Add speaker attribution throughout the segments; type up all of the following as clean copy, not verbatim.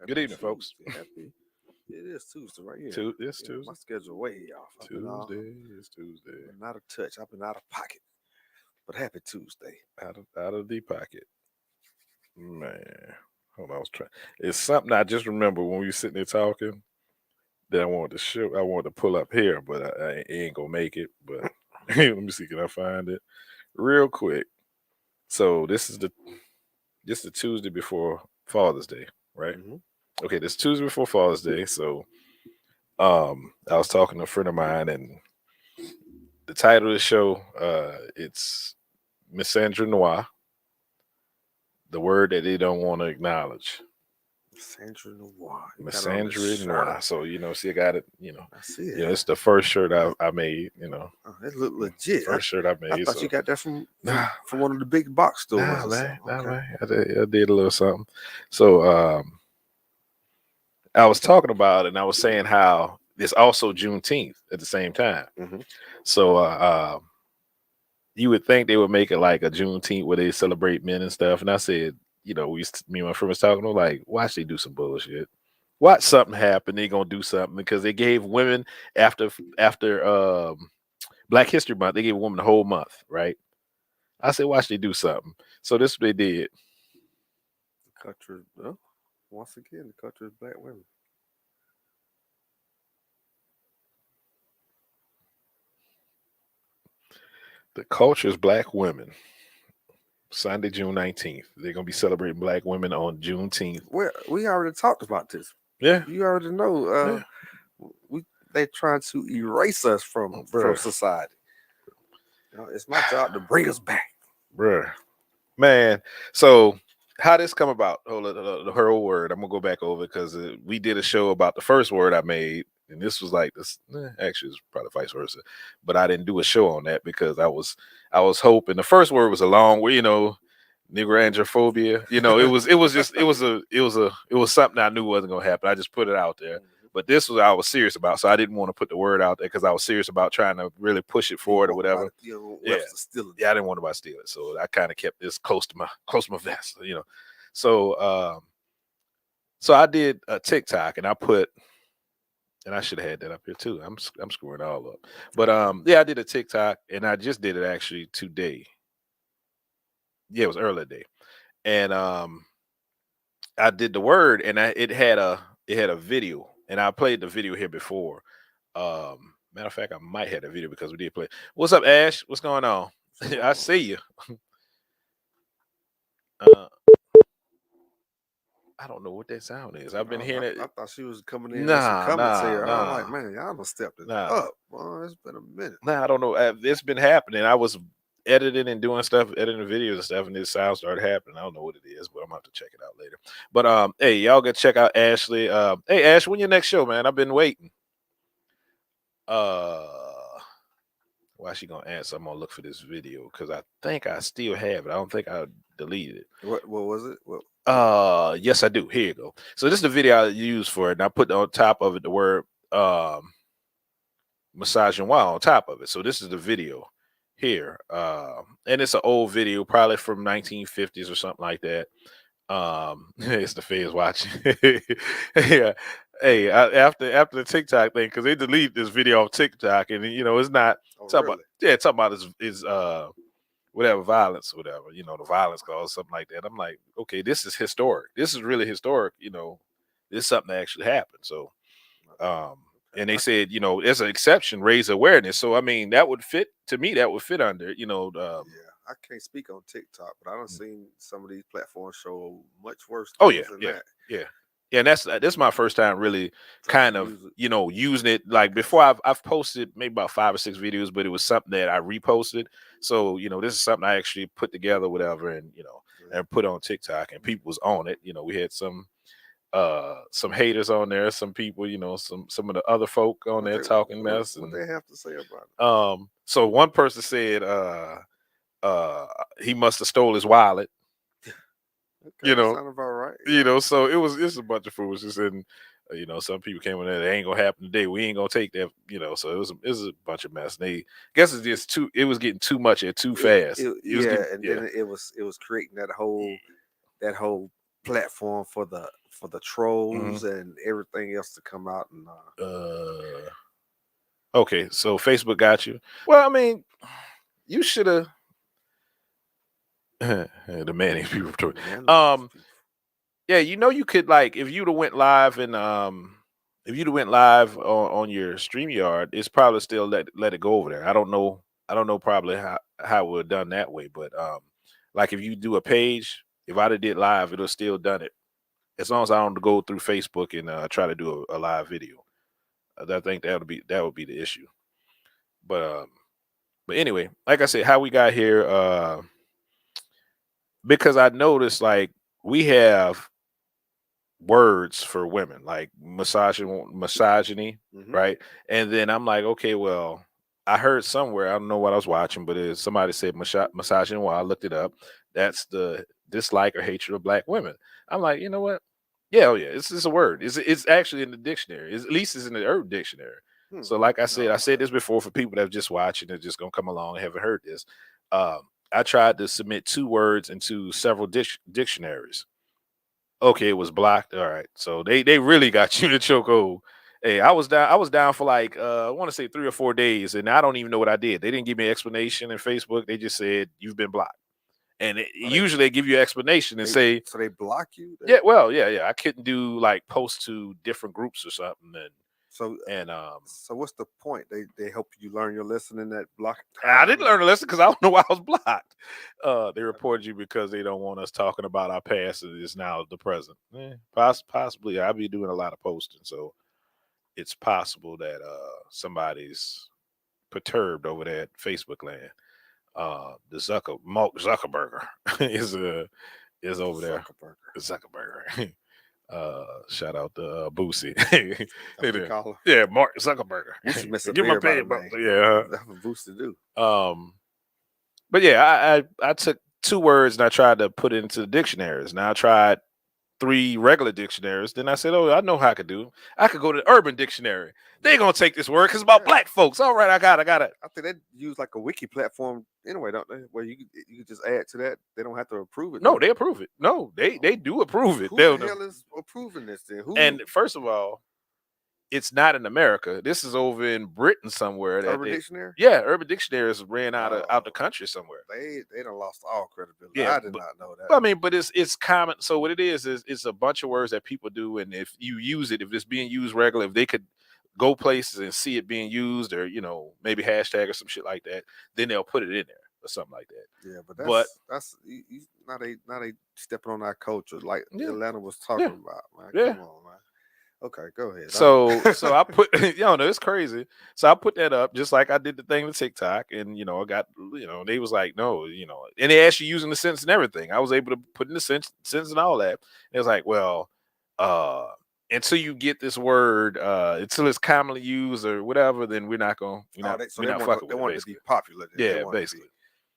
Speaker 1: Good evening, folks.
Speaker 2: Happy. It is Tuesday right here.
Speaker 1: It's Tuesday.
Speaker 2: My schedule way off.
Speaker 1: Tuesday is Tuesday.
Speaker 2: I've been out of touch. I've been out of pocket. But happy Tuesday.
Speaker 1: Out of the pocket. Man. Hold on, I was trying. It's something I just remember when we were sitting there talking that I wanted to show. I wanted to pull up here, but I ain't gonna make it. But let me see, can I find it real quick? So this is the Tuesday before Father's Day, right?
Speaker 2: Mm-hmm.
Speaker 1: Okay, this Tuesday before Father's Day. So I was talking to a friend of mine, and the title of the show, it's Misandrynoir, the word that they don't want to acknowledge.
Speaker 2: Misandrynoir.
Speaker 1: Misandrynoir. So see, I got it.
Speaker 2: I see it.
Speaker 1: It's the first shirt I made.
Speaker 2: It looked legit.
Speaker 1: First shirt I made.
Speaker 2: I thought you got that from one of the big box stores.
Speaker 1: Man. I did a little something. So I was talking about it, and I was saying how it's also Juneteenth at the same time.
Speaker 2: Mm-hmm.
Speaker 1: So you would think they would make it like a Juneteenth where they celebrate men and stuff. And I said, me and my friend was talking, like, watch they do some bullshit. Watch something happen. They're gonna do something because they gave women after Black History Month, they gave women the whole month, right? I said, watch they do something. So this is what they did.
Speaker 2: The culture, once again, the culture is Black women.
Speaker 1: The culture is Black women. Sunday, June 19th. They're gonna be celebrating Black women on Juneteenth.
Speaker 2: Well, we already talked about this.
Speaker 1: Yeah,
Speaker 2: you already know. They trying to erase us from society. It's my job to bring us back,
Speaker 1: bruh. Man, so how this come about? Hold on, her whole word. I'm gonna go back over because we did a show about the first word I made, and this was like this. Actually, it's probably vice versa, but I didn't do a show on that because I was hoping the first word was a long way, Negroandrophobia. It was something I knew wasn't gonna happen. I just put it out there. But this was I was serious about, so I didn't want to put the word out there because I was serious about trying to really push it forward or whatever. I didn't want anybody to steal it, so I kind of kept this close to my vest, So, so I did a TikTok, and I put, and I should have had that up here too. I'm screwing all up, but I did a TikTok, and I just did it actually today. Yeah, it was earlier today, and I did the word, and it had a video. And I played the video here before. Matter of fact, I might have the video because we did play. What's up, Ash? What's going on? I see you. I don't know what that sound is. I've been hearing it.
Speaker 2: I thought she was coming in with some commentary. I'm like, man, y'all done stepped it up. Well, it's been a minute.
Speaker 1: I don't know. It's been happening. I was editing and doing stuff, editing videos and stuff, and this sound started happening. I don't know what it is, but I'm gonna have to check it out later. But hey, y'all go check out Ashley. Hey Ash, when your next show, man? I've been waiting. Why she gonna answer? I'm gonna look for this video because I think I still have it. I don't think I deleted it.
Speaker 2: What was it?
Speaker 1: Yes, I do. Here you go. So this is the video I used for it, and I put on top of it the word Misandrynoir on top of it. So this is the video here, and it's an old video, probably from 1950s or something like that. It's the feds watching. Yeah. Hey, after the TikTok thing, because they deleted this video off TikTok, and it's not talking about is whatever violence, whatever the violence cause something like that. I'm like, okay, this is historic. This is really historic. This is something that actually happened. So, and they said, there's an exception, raise awareness. So I mean, that would fit to me. That would fit under,
Speaker 2: yeah. I can't speak on TikTok, but I don't seen some of these platforms show much worse.
Speaker 1: Oh yeah,
Speaker 2: that.
Speaker 1: Yeah. Yeah, and that's my first time really kind of using it. Like before, I've posted maybe about 5 or 6 videos, but it was something that I reposted. So this is something I actually put together, whatever, and and put on TikTok, and people was on it. We had some haters on there, some people, some of the other folk on there talking mess.
Speaker 2: What they have to say about
Speaker 1: it? So one person said he must have stole his wallet.
Speaker 2: Okay, sound about right.
Speaker 1: So it's a bunch of foolishness, and some people came in there. That ain't gonna happen today. We ain't gonna take that. So it was a bunch of mess. They guess it's just too. It was getting too much and too fast.
Speaker 2: Then it was creating that whole platform for the trolls and everything else to come out and.
Speaker 1: Okay, so Facebook got you. Well, I mean, you should have. The man people. Yeah, you could, like, if you'd have went live and if you'd have went live on your StreamYard, it's probably still let it go over there. I don't know probably how it would have done that way, but like if you do a page, if I'd have did live, it'll still done it. As long as I don't go through Facebook and try to do a live video. I think that would be the issue. But anyway, like I said, how we got here, because I noticed, like, we have words for women, like misogyny, right? And then I'm like, okay, well, I heard somewhere, I don't know what I was watching, but somebody said misogyny. Well, I looked it up. That's the dislike or hatred of black women. I'm like, you know what? Yeah, oh yeah, it's a word. It's actually in the dictionary. At least it's in the Urban Dictionary. So, like I said this before for people that have just watched and they're just gonna come along and haven't heard this. I tried to submit 2 words into several dictionaries. Okay, it was blocked. All right, so they really got you to chokehold. Hey, I was down for like I want to say 3 or 4 days, and I don't even know what I did. They didn't give me an explanation in Facebook. They just said you've been blocked, and usually they give you an explanation and say,
Speaker 2: so they block you.
Speaker 1: Yeah, well, yeah. I couldn't do like posts to different groups or something, and
Speaker 2: so what's the point? They help you learn your lesson in that block time?
Speaker 1: I didn't learn a lesson because I don't know why I was blocked. They reported you because they don't want us talking about our past. It's now the present. Possibly, I'll be doing a lot of posting, so it's possible that somebody's perturbed over that Facebook land. The Mark Zuckerberg is over there. Zuckerberg. Shout out to Boosie. Yeah, Mark Zuckerberg.
Speaker 2: Give my pay,
Speaker 1: yeah,
Speaker 2: that's what Boosie do.
Speaker 1: But yeah, I took 2 words and I tried to put it into the dictionaries. Now I tried 3 regular dictionaries. Then I said, "Oh, I know how I could do. I could go to the Urban Dictionary. They're gonna take this word because it's about black folks. All right, I got it.
Speaker 2: I think they use like a wiki platform anyway, don't they? Where you just add to that. They don't have to approve it.
Speaker 1: No, they approve it. No, they do approve it.
Speaker 2: Who the hell is approving this then? Who?
Speaker 1: And first of all, it's not in America. This is over in Britain somewhere.
Speaker 2: Urban Dictionary?
Speaker 1: Yeah, Urban Dictionary is ran out the country somewhere.
Speaker 2: They done lost all credibility. Yeah, I did not know that.
Speaker 1: I mean, but it's common. So what it is it's a bunch of words that people do, and if you use it, if it's being used regularly, if they could go places and see it being used, or maybe hashtag or some shit like that, then they'll put it in there or something like that.
Speaker 2: Yeah, but that's not a stepping on our culture like Atlanta was talking about, man. Come on, man. Okay, go ahead.
Speaker 1: So I put, it's crazy. So I put that up just like I did the thing with TikTok, and I got, they was like, no, and they actually using the sentence and everything. I was able to put in the sentence and all that. And it was like, well, until you get this word, until it's commonly used or whatever, then we're not fucking with it.
Speaker 2: They want it to be popular.
Speaker 1: Yeah, basically.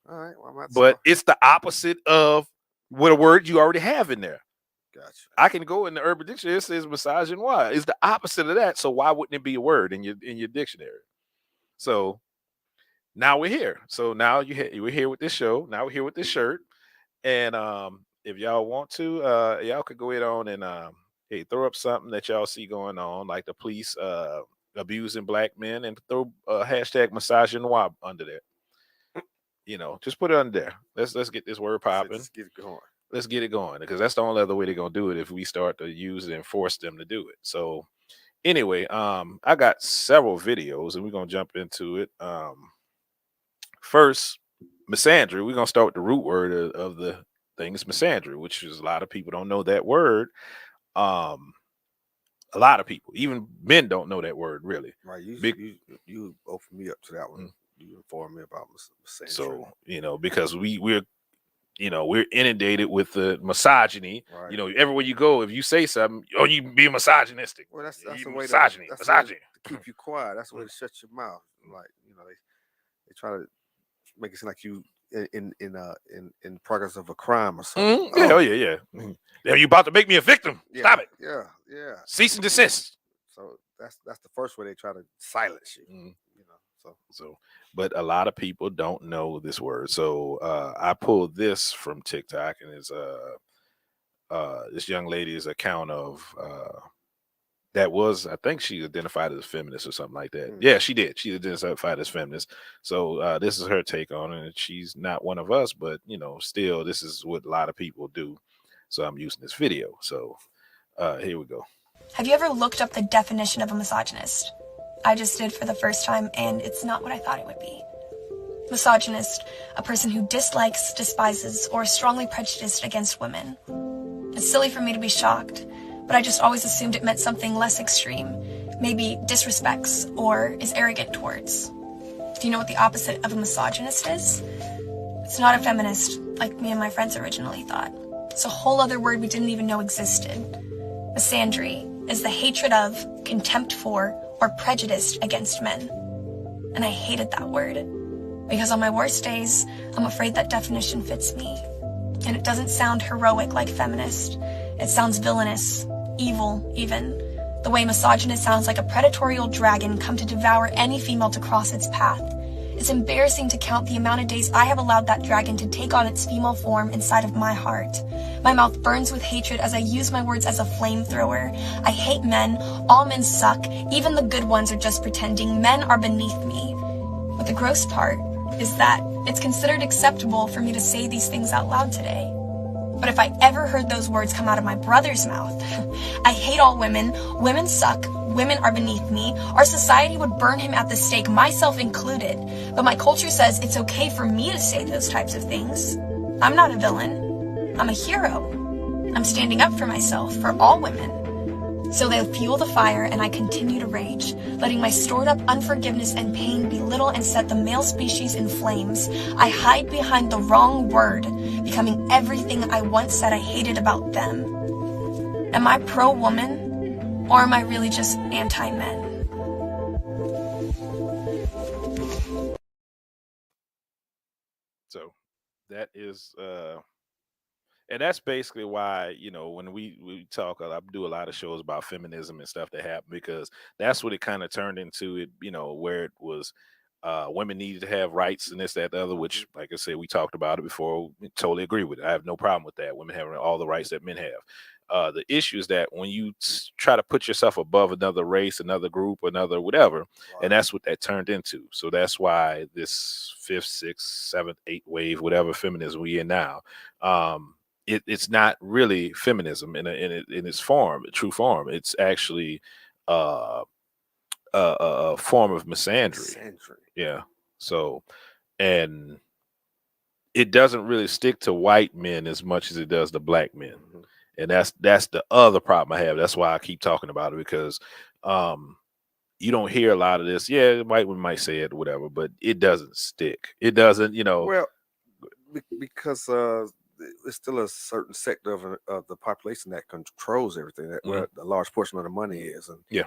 Speaker 2: All right, well,
Speaker 1: but it's the opposite of what a word you already have in there.
Speaker 2: Gotcha.
Speaker 1: I can go in the Urban Dictionary. It says Misandrynoir. It's the opposite of that. So why wouldn't it be a word in your dictionary? So now we're here. So now we're here with this show. Now we're here with this shirt. And if y'all want to, y'all could go ahead on and throw up something that y'all see going on, like the police abusing black men, and throw hashtag Misandrynoir under there. Just put it under there. Let's get this word popping.
Speaker 2: Let's get it going.
Speaker 1: Let's get it going, because that's the only other way they're gonna do it, if we start to use it and force them to do it. So anyway, I got several videos and we're gonna jump into it. First, misandry. We're gonna start with the root word of the thing. It's misandry, which is, a lot of people don't know that word. A lot of people, even men, don't know that word really.
Speaker 2: Right. You opened me up to that one. You informed me about misandry.
Speaker 1: So because we're inundated with the misogyny.
Speaker 2: Right.
Speaker 1: Everywhere you go, if you say something, you be misogynistic.
Speaker 2: Well, that's a way
Speaker 1: misogyny.
Speaker 2: to keep you quiet. That's a way to shut your mouth. Like they try to make it seem like you in progress of a crime or something.
Speaker 1: Yeah, yeah. Are you about to make me a victim?
Speaker 2: Yeah,
Speaker 1: Stop it.
Speaker 2: Yeah.
Speaker 1: Cease and desist.
Speaker 2: So that's the first way they try to silence you.
Speaker 1: So, but a lot of people don't know this word. So I pulled this from TikTok, and it's this young lady's account of that was, I think she identified as a feminist or something like that. Yeah, she did. She identified as feminist. So this is her take on it. And she's not one of us, but still, this is what a lot of people do. So I'm using this video. So here we go.
Speaker 3: Have you ever looked up the definition of a misogynist? I just did for the first time, and it's not what I thought it would be. Misogynist, a person who dislikes, despises, or is strongly prejudiced against women. It's silly for me to be shocked, but I just always assumed it meant something less extreme, maybe disrespects or is arrogant towards. Do you know what the opposite of a misogynist is? It's not a feminist, like me and my friends originally thought. It's a whole other word we didn't even know existed. Misandry is the hatred of, contempt for, or prejudice against men. And I hated that word, because on my worst days, I'm afraid that definition fits me. And it doesn't sound heroic like feminist. It sounds villainous, evil even. The way misogynist sounds like a predatory dragon come to devour any female to cross its path. It's embarrassing to count the amount of days I have allowed that dragon to take on its female form inside of my heart. My mouth burns with hatred as I use my words as a flamethrower. I hate men. All men suck. Even the good ones are just pretending. Men are beneath me. But the gross part is that it's considered acceptable for me to say these things out loud today. But if I ever heard those words come out of my brother's mouth, I hate all women, women suck, women are beneath me, our society would burn him at the stake, myself included. But my culture says it's okay for me to say those types of things. I'm not a villain. I'm a hero. I'm standing up for myself, for all women. So they fuel the fire and I continue to rage, letting my stored up unforgiveness and pain belittle and set the male species in flames. I hide behind the wrong word, becoming everything I once said I hated about them. Am I pro-woman, or am I really just anti-men?
Speaker 1: So that is and that's basically why, when we talk, I do a lot of shows about feminism and stuff that happened, because that's what it kind of turned into, it, where it was women needed to have rights and this, that, the other, which, like I said, we talked about it before. We totally agree with it. I have no problem with that. Women having all the rights that men have. The issue is that when you try to put yourself above another race, another group, another whatever, right, and that's what that turned into. So that's why this 5th, 6th, 7th, 8th wave, whatever feminism we in now, it's not really feminism in its form, true form. It's actually a form of misandry. Yeah. So, and it doesn't really stick to white men as much as it does to black men. Mm-hmm. And that's the other problem I have. That's why I keep talking about it, because you don't hear a lot of this. Yeah, white women might say it or whatever, but it doesn't stick. It doesn't,
Speaker 2: Well, because there's still a certain sector of the population that controls everything, that where a large portion of the money is. And
Speaker 1: yeah.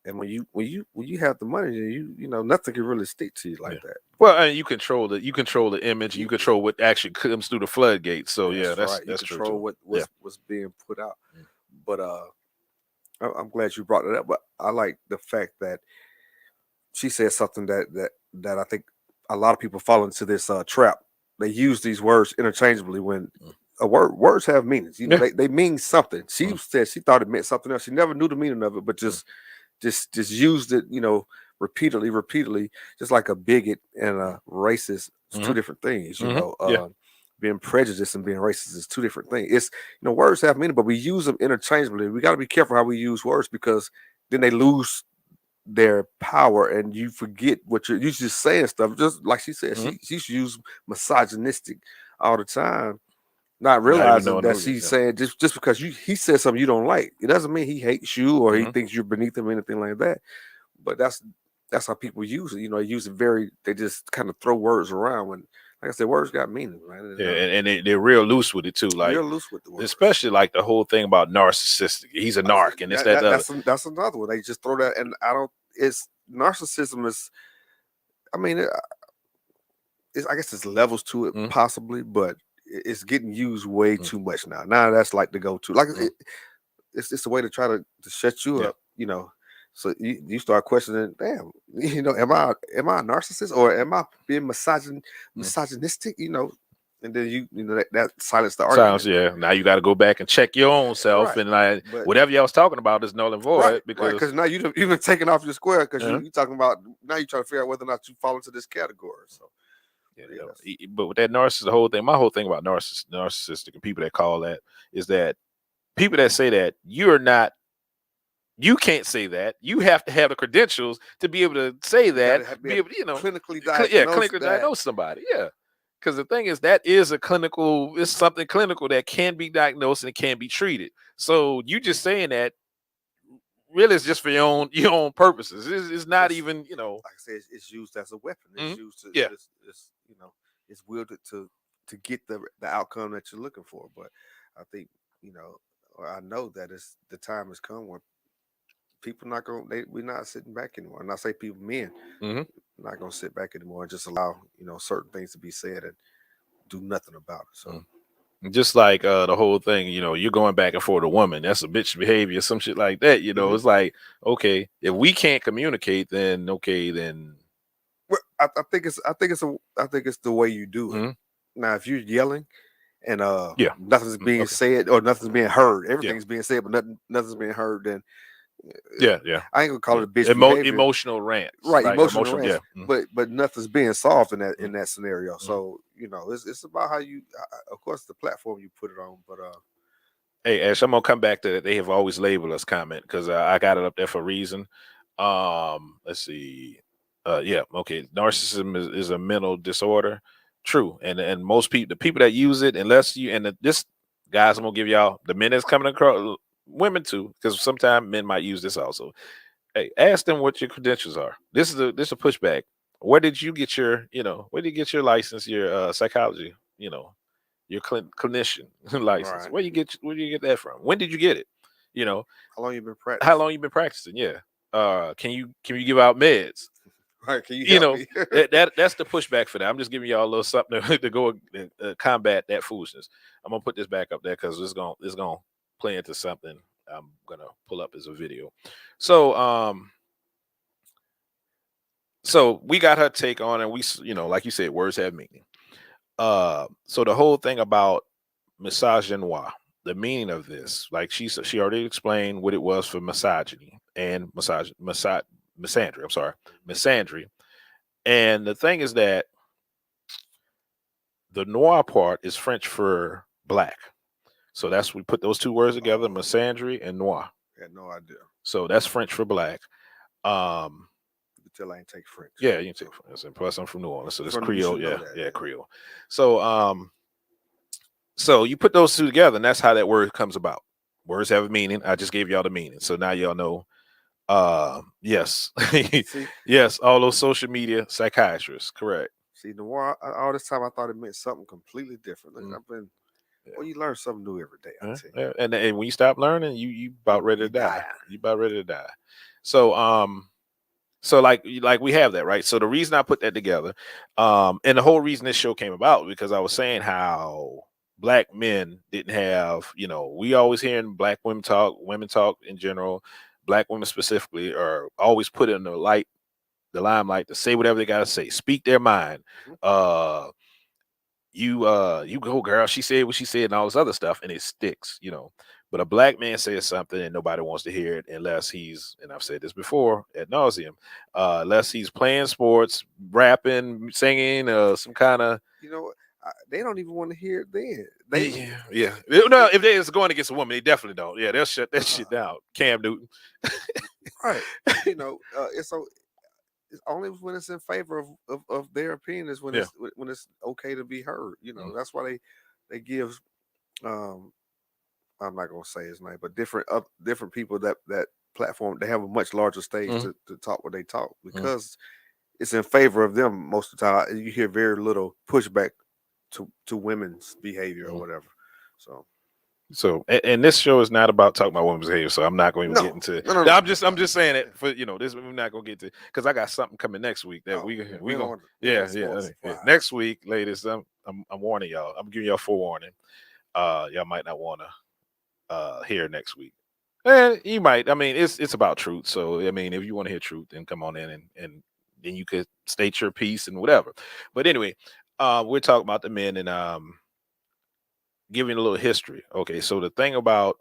Speaker 2: And when you have the money, you nothing can really stick to you like that.
Speaker 1: Well, and you control the image, you control what actually comes through the floodgates. So that's
Speaker 2: you
Speaker 1: true.
Speaker 2: Control what's being put out. But I'm glad you brought it up. But I like the fact that she said something that I think a lot of people fall into this trap. They use these words interchangeably when words have meanings. They mean something. She said she thought it meant something else. She never knew the meaning of it, but just used it, repeatedly, just like a bigot and a racist. It's two different things, Being prejudiced and being racist is two different things. It's, words have meaning, but we use them interchangeably. We got to be careful how we use words, because then they lose their power and you forget what you're just saying stuff. Just like she said, she used to use misogynistic all the time. not realizing that she's saying just because he said something you don't like, it doesn't mean he hates you or he thinks you're beneath him or anything like that. But that's how people use it. They use it they just kind of throw words around when, like I said, words got meaning, right?
Speaker 1: Yeah, and they're real loose with it too. Like
Speaker 2: real loose with the words.
Speaker 1: Especially like the whole thing about narcissistic. He's a narc, and
Speaker 2: that's another one. They just throw that, and it's narcissism is. I mean, I guess there's levels to it possibly, but it's getting used way too much now. Now that's like the go-to. Like it's a way to try to shut you up, So you start questioning, damn, am I a narcissist or am I being misogynistic? And then that silence the argument.
Speaker 1: Yeah. Now you got to go back and check your own self, right. And whatever y'all was talking about is null and void,
Speaker 2: because now you've been taken off your square because you're talking about, now you're trying to figure out whether or not you fall into this category. So.
Speaker 1: But with that narcissist, my whole thing about narcissistic and people that call that is that people that say that you can't say that. You have to have the credentials to be able to say that. Be able,
Speaker 2: clinically
Speaker 1: diagnose somebody. Yeah, because the thing is that is it's something clinical that can be diagnosed and it can be treated. So you just saying that really is just for your own purposes. It's not even like
Speaker 2: I said, it's used as a weapon. It's used to it's wielded to get the outcome that you're looking for. But I think or I know that the time has come when people we're not sitting back anymore. And I say people, men, not gonna sit back anymore and just allow certain things to be said and do nothing about it. So.
Speaker 1: Just like the whole thing, you're going back and forth a woman. That's a bitch behavior, some shit like that. It's like, okay, if we can't communicate, then okay, then.
Speaker 2: Well, I think it's the way you do it. Now, if you're yelling and nothing's being said or nothing's being heard, everything's being said, but nothing's being heard, then. I ain't gonna call it a bitch behavior.
Speaker 1: Emotional rant,
Speaker 2: right? Emotional rant, but nothing's being solved in that scenario. So it's about how you, of course, the platform you put it on. But
Speaker 1: hey, Ash, I'm gonna come back to that. They have always labeled us comment because I got it up there for a reason. Let's see. Narcissism is a mental disorder. True, and most people, the people that use it, this guys, I'm gonna give y'all the men that's coming across. Women too, because sometimes men might use this also. Hey, ask them what your credentials are. This is a pushback. Where did you get your license, your psychology, your clinician license? Right. Where do you get that from? When did you get it?
Speaker 2: How long you been practicing?
Speaker 1: How long you been practicing? Yeah. Can you give out meds?
Speaker 2: Right. Can you help me?
Speaker 1: that's the pushback for that. I'm just giving y'all a little something to go combat that foolishness. I'm gonna put this back up there because it's gonna play into something I'm gonna pull up as a video. So we got her take on, and we like you said, words have meaning. So the whole thing about Misandrynoir, the meaning of this, like she already explained what it was for misogyny and misandry. I'm sorry, misandry. And the thing is that the noir part is French for black. So we put those two words together, misandry and noir.
Speaker 2: I had no idea.
Speaker 1: So that's French for black.
Speaker 2: You can tell I ain't take French.
Speaker 1: Yeah, you can take French. And plus I'm from New Orleans, so this Creole. Yeah, Creole. So so you put those two together, and that's how that word comes about. Words have a meaning. I just gave y'all the meaning. So now y'all know. Yes. Yes, all those social media psychiatrists, correct.
Speaker 2: See, noir, all this time I thought it meant something completely different. I've been well, you learn something new every day. I tell you.
Speaker 1: And when you stop learning, you about ready to die. You about ready to die. So so like we have that, right? So the reason I put that together, and the whole reason this show came about, because I was saying how black men didn't have, we always hearing black women talk in general, black women specifically are always put in the limelight to say whatever they gotta say, speak their mind. You go, girl, she said what she said and all this other stuff, and it sticks, But a black man says something and nobody wants to hear it unless he's, and I've said this before ad nauseum, unless he's playing sports, rapping, singing, some kind of,
Speaker 2: they don't even want to hear it then.
Speaker 1: Yeah. No, if they was going against a woman, they definitely don't. Yeah, they'll shut that shit down. Cam Newton.
Speaker 2: Right. It's only when it's in favor of their opinion is when it's okay to be heard. That's why they give I'm not gonna say his name, but different people that platform, they have a much larger stage to talk what they talk, because it's in favor of them most of the time. You hear very little pushback to women's behavior or whatever.
Speaker 1: So, and this show is not about talking about women's behavior, so I'm not going to get into.
Speaker 2: No.
Speaker 1: I'm just saying it for this. We're not going to get to, because I got something coming next week that we going. Next week, ladies. I'm warning y'all. I'm giving y'all forewarning. Y'all might not want to hear next week. And you might. I mean, it's about truth. So I mean, if you want to hear truth, then come on in and then you could state your piece and whatever. But anyway, we're talking about the men and giving a little history. Okay, so the thing about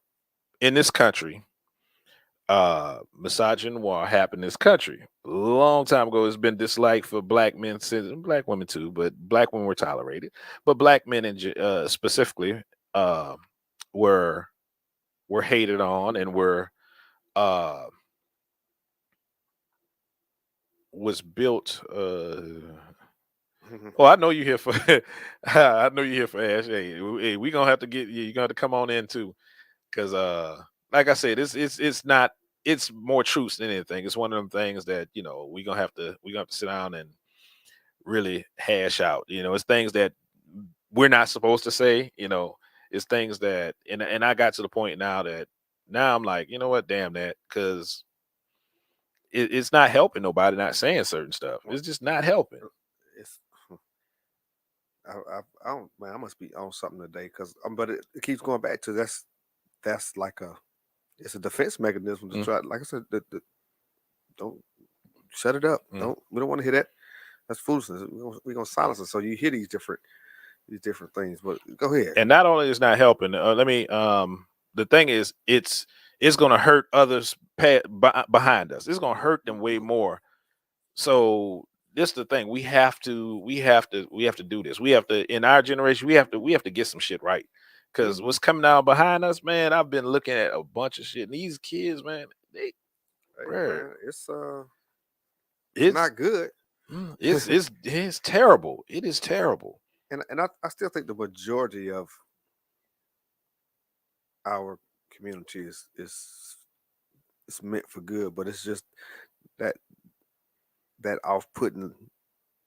Speaker 1: in this country, Misandrynoir happened in this country a long time ago. It's been disliked for black men, since black women too, but black women were tolerated, but black men specifically were hated on and were was built. Well, I know you're here for. I know you're here for Ash. Hey, we gonna have to get you. You got to come on in too, because like I said, it's not. It's more truth than anything. It's one of them things that we gonna have to sit down and really hash out. It's things that we're not supposed to say. It's things that and I got to the point now that I'm like, you know what, damn that, because it's not helping nobody not saying certain stuff. It's just not helping.
Speaker 2: I don't, man. I must be on something today, because but it keeps going back to that's like it's a defense mechanism to try. Like I said, don't shut it up. We don't want to hear that. That's foolishness. We're gonna silence it. So you hear these different things. But go ahead.
Speaker 1: And not only is not helping. Let me. The thing is, it's gonna hurt others behind us. It's gonna hurt them way more. So this is the thing. We have to do this. We have to, in our generation, we have to get some shit right. Because what's coming down behind us, man, I've been looking at a bunch of shit. And these kids, man,
Speaker 2: man, it's not good.
Speaker 1: It's terrible. It is terrible.
Speaker 2: And I still think the majority of our community is meant for good, but it's just that off-putting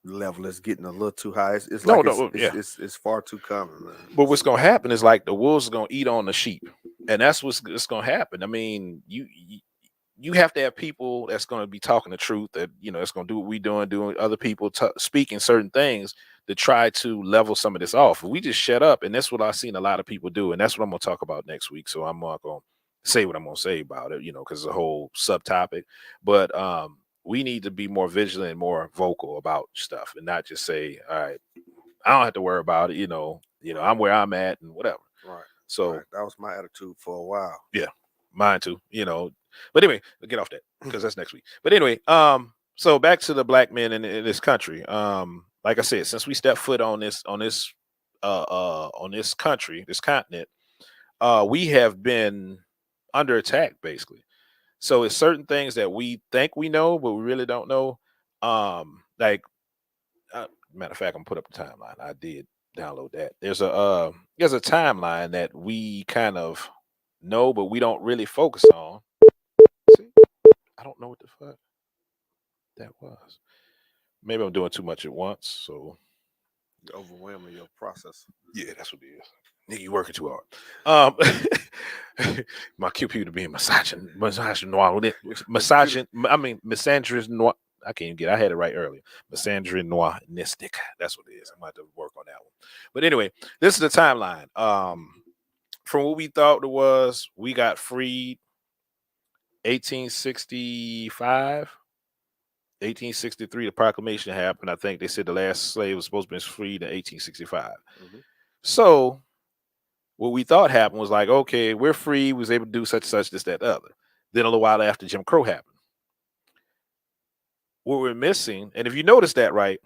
Speaker 2: level is getting a little too high. It's far too common, man.
Speaker 1: But what's gonna happen is, like, the wolves are gonna eat on the sheep, and that's what's gonna happen. I mean, you have to have people that's gonna be talking the truth, that that's gonna do what we doing other people speaking certain things to try to level some of this off. We just shut up, and that's what I've seen a lot of people do, and that's what I'm gonna talk about next week. So I'm not gonna say what I'm gonna say about it, because it's a whole subtopic. But we need to be more vigilant and more vocal about stuff, and not just say, all right, I don't have to worry about it. I'm where I'm at and whatever.
Speaker 2: Right.
Speaker 1: So
Speaker 2: that was my attitude for a while.
Speaker 1: Yeah, mine too. But anyway, we'll get off that because that's next week. But anyway, so back to the black men in this country. Like I said, since we stepped foot on this country, this continent, we have been under attack, basically. So it's certain things that we think we know, but we really don't know. Like, matter of fact, I'm put up the timeline. I did download that. There's a timeline that we kind of know, but we don't really focus on. See, I don't know what the fuck that was. Maybe I'm doing too much at once, so
Speaker 2: you're overwhelming your process.
Speaker 1: Yeah, that's what it is. Nigga, you working too hard. My computer being misandrynoir. Misandrynoir. I can't even get. I had it right earlier. Misandrynoiristic. That's what it is. I'm going to have to work on that one. But anyway, this is the timeline. From what we thought it was, we got freed 1865. 1863, the proclamation happened. I think they said the last slave was supposed to be freed in 1865. So what we thought happened was, like, okay, we're free. We was able to do such and such, this, that, the other. Then a little while after, Jim Crow happened. What we're missing, and if you notice that, right,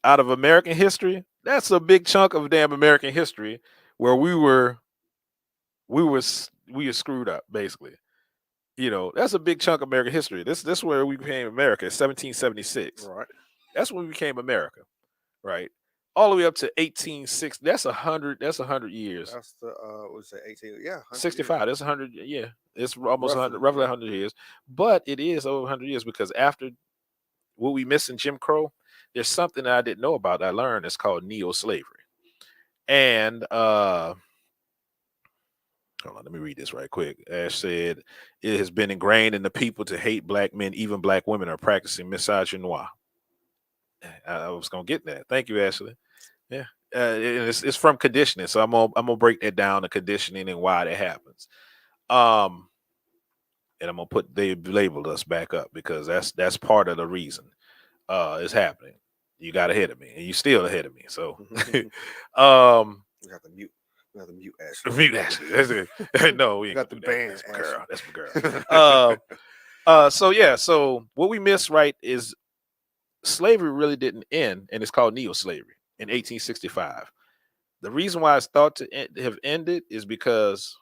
Speaker 1: out of American history, that's a big chunk of damn American history where we were screwed up, basically. That's a big chunk of American history. This is where we became America, 1776.
Speaker 2: Right.
Speaker 1: That's when we became America, right? all the way up to 1860. That's 100. That's 100 years.
Speaker 2: That's the what's that? 18? Yeah,
Speaker 1: 65.
Speaker 2: Years.
Speaker 1: That's 100. Yeah, it's almost 100, roughly 100 years. But it is over 100 years because after what we miss in Jim Crow, there's something that I didn't know about that I learned. It's called neo-slavery. And hold on, let me read this right quick. Ash said, it has been ingrained in the people to hate black men. Even black women are practicing misogynoir. I was gonna get that. Thank you, Ashley. Yeah, it's from conditioning. So I'm gonna break that down, the conditioning and why that happens. And I'm gonna put, they labeled us back up because that's part of the reason it's happening. You got ahead of me, and you still ahead of me. So,
Speaker 2: We got the mute. We got the mute Ashley.
Speaker 1: Mute Ashley. That's it. No, we ain't
Speaker 2: got the band.
Speaker 1: That's my girl. That's my girl. So yeah. So what we miss, right, is slavery really didn't end, and it's called neo-slavery in 1865. The reason why it's thought to have ended is because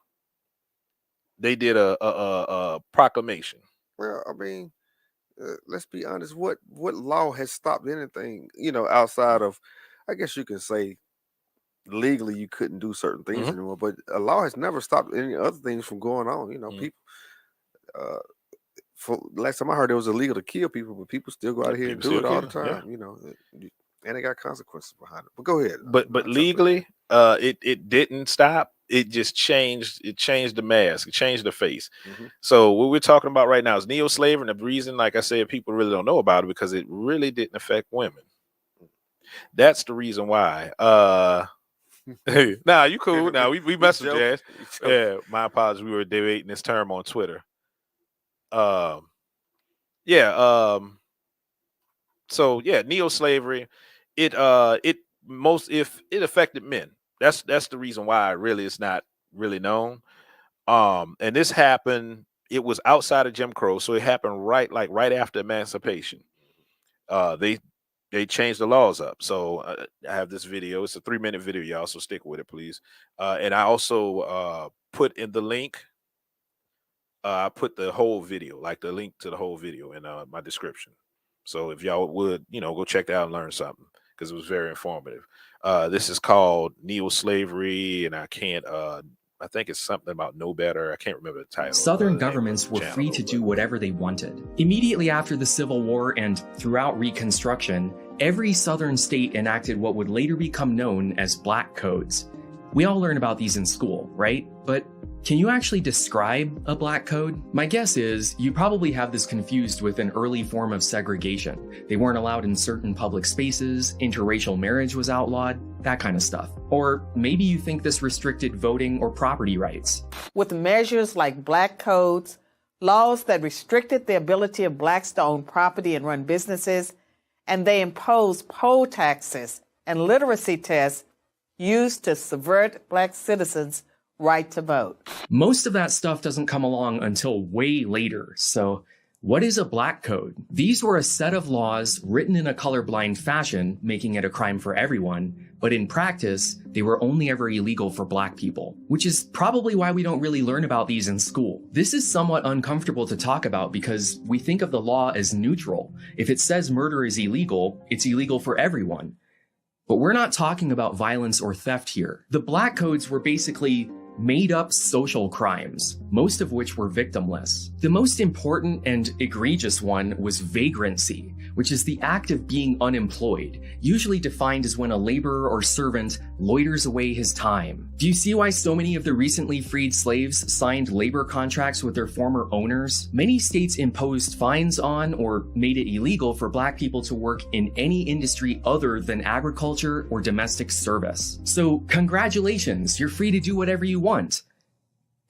Speaker 1: they did a proclamation.
Speaker 2: Well, I mean, let's be honest. What law has stopped anything? Outside of, I guess you can say, legally you couldn't do certain things anymore. But a law has never stopped any other things from going on. People. For last time I heard, it was illegal to kill people, but people still go out here and do it all the time. Yeah. And they got consequences behind it. But go ahead.
Speaker 1: But legally, it didn't stop. It just changed. It changed the mask. It changed the face. So what we're talking about right now is neo-slavery, and the reason, like I said, people really don't know about it because it really didn't affect women. That's the reason why. Nah, you cool. Now we messed with Jazz. Yeah, my apologies. We were debating this term on Twitter. So yeah, neo-slavery, it affected men. That's the reason why really it's not really known. And this happened, it was outside of Jim Crow, so it happened right after emancipation. They changed the laws up. So I have this video. It's a 3-minute video, y'all, so stick with it, please. And I also put in the link. I put the whole video, like the link to the whole video in my description. So if y'all would, go check that out and learn something because it was very informative. This is called neo-slavery, and I think it's something about no better. I can't remember the title.
Speaker 4: Southern governments were free to do whatever they wanted. Immediately after the Civil War and throughout Reconstruction, every Southern state enacted what would later become known as black codes. We all learn about these in school, right? But can you actually describe a black code? My guess is you probably have this confused with an early form of segregation. They weren't allowed in certain public spaces, interracial marriage was outlawed, that kind of stuff. Or maybe you think this restricted voting or property rights.
Speaker 5: With measures like black codes, laws that restricted the ability of blacks to own property and run businesses, and they imposed poll taxes and literacy tests used to subvert black citizens' right to vote.
Speaker 4: Most of that stuff doesn't come along until way later. So what is a black code? These were a set of laws written in a colorblind fashion, making it a crime for everyone. But in practice, they were only ever illegal for black people, which is probably why we don't really learn about these in school. This is somewhat uncomfortable to talk about because we think of the law as neutral. If it says murder is illegal, it's illegal for everyone. But we're not talking about violence or theft here. The black codes were basically made up social crimes, most of which were victimless. The most important and egregious one was vagrancy, which is the act of being unemployed, usually defined as when a laborer or servant loiters away his time. Do you see why so many of the recently freed slaves signed labor contracts with their former owners? Many states imposed fines on or made it illegal for black people to work in any industry other than agriculture or domestic service. So congratulations, you're free to do whatever you want,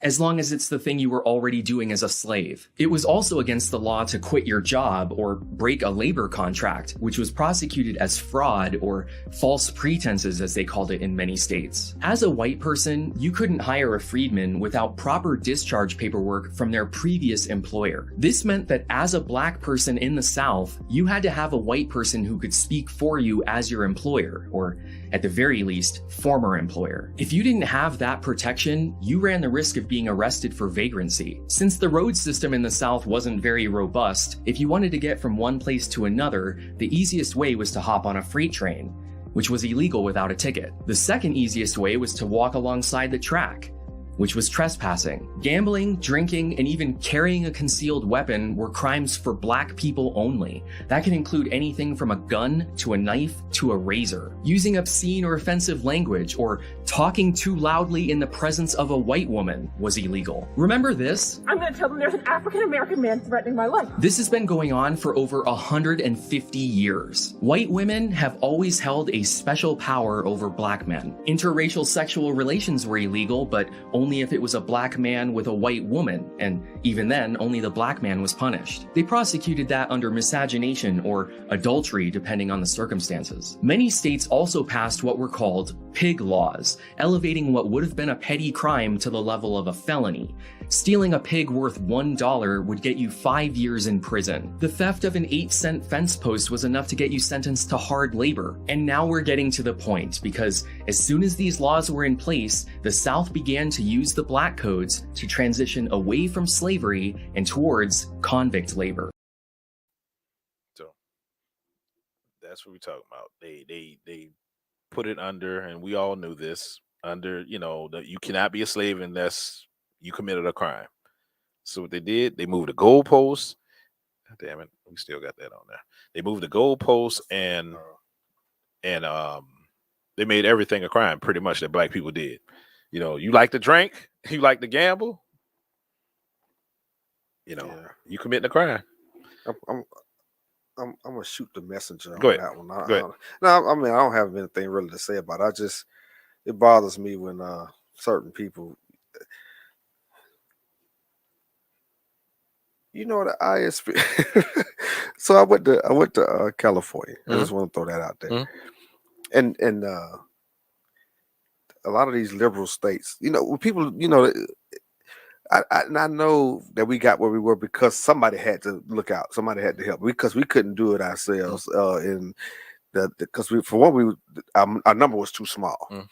Speaker 4: as long as it's the thing you were already doing as a slave. It was also against the law to quit your job or break a labor contract, which was prosecuted as fraud or false pretenses, as they called it in many states. As a white person, you couldn't hire a freedman without proper discharge paperwork from their previous employer. This meant that as a black person in the South, you had to have a white person who could speak for you as your employer, or at the very least, former employer. If you didn't have that protection, you ran the risk of being arrested for vagrancy. Since the road system in the South wasn't very robust, if you wanted to get from one place to another, the easiest way was to hop on a freight train. which was illegal without a ticket. The second easiest way was to walk alongside the track, which was trespassing. Gambling, drinking, and even carrying a concealed weapon were crimes for black people only. That can include anything from a gun to a knife to a razor. Using obscene or offensive language or talking too loudly in the presence of a white woman was illegal. Remember this?
Speaker 6: I'm gonna tell them there's an African-American man threatening my life.
Speaker 4: This has been going on for over 150 years. White women have always held a special power over black men. Interracial sexual relations were illegal, but only if it was a black man with a white woman, and even then, only the black man was punished. They prosecuted that under miscegenation or adultery, depending on the circumstances. Many states also passed what were called pig laws, elevating what would have been a petty crime to the level of a felony. Stealing a pig worth $1 would get you 5 years in prison. The theft of an 8-cent fence post was enough to get you sentenced to hard labor. And now we're getting to the point, because as soon as these laws were in place, the South began to use the black codes to transition away from slavery and towards convict labor.
Speaker 1: So that's what we're talking about. They put it under, and we all knew this, under, you know, that you cannot be a slave unless you committed a crime. So what they did, they moved the goalposts. Damn it, we still got that on there. They moved the goalposts and they made everything a crime, pretty much, that black people did. You know, you like to drink, you like to gamble, you know, you committing a crime.
Speaker 2: I'm gonna shoot the messenger on
Speaker 1: Go ahead.
Speaker 2: that one.
Speaker 1: Go ahead.
Speaker 2: No, I mean, I don't have anything really to say about it. It bothers me when certain people, you know, the ISP. So I went to California. I just want to throw that out there. And a lot of these liberal states, you know, when people, you know, I know that we got where we were because somebody had to look out, somebody had to help, because we couldn't do it ourselves. Because our number was too small.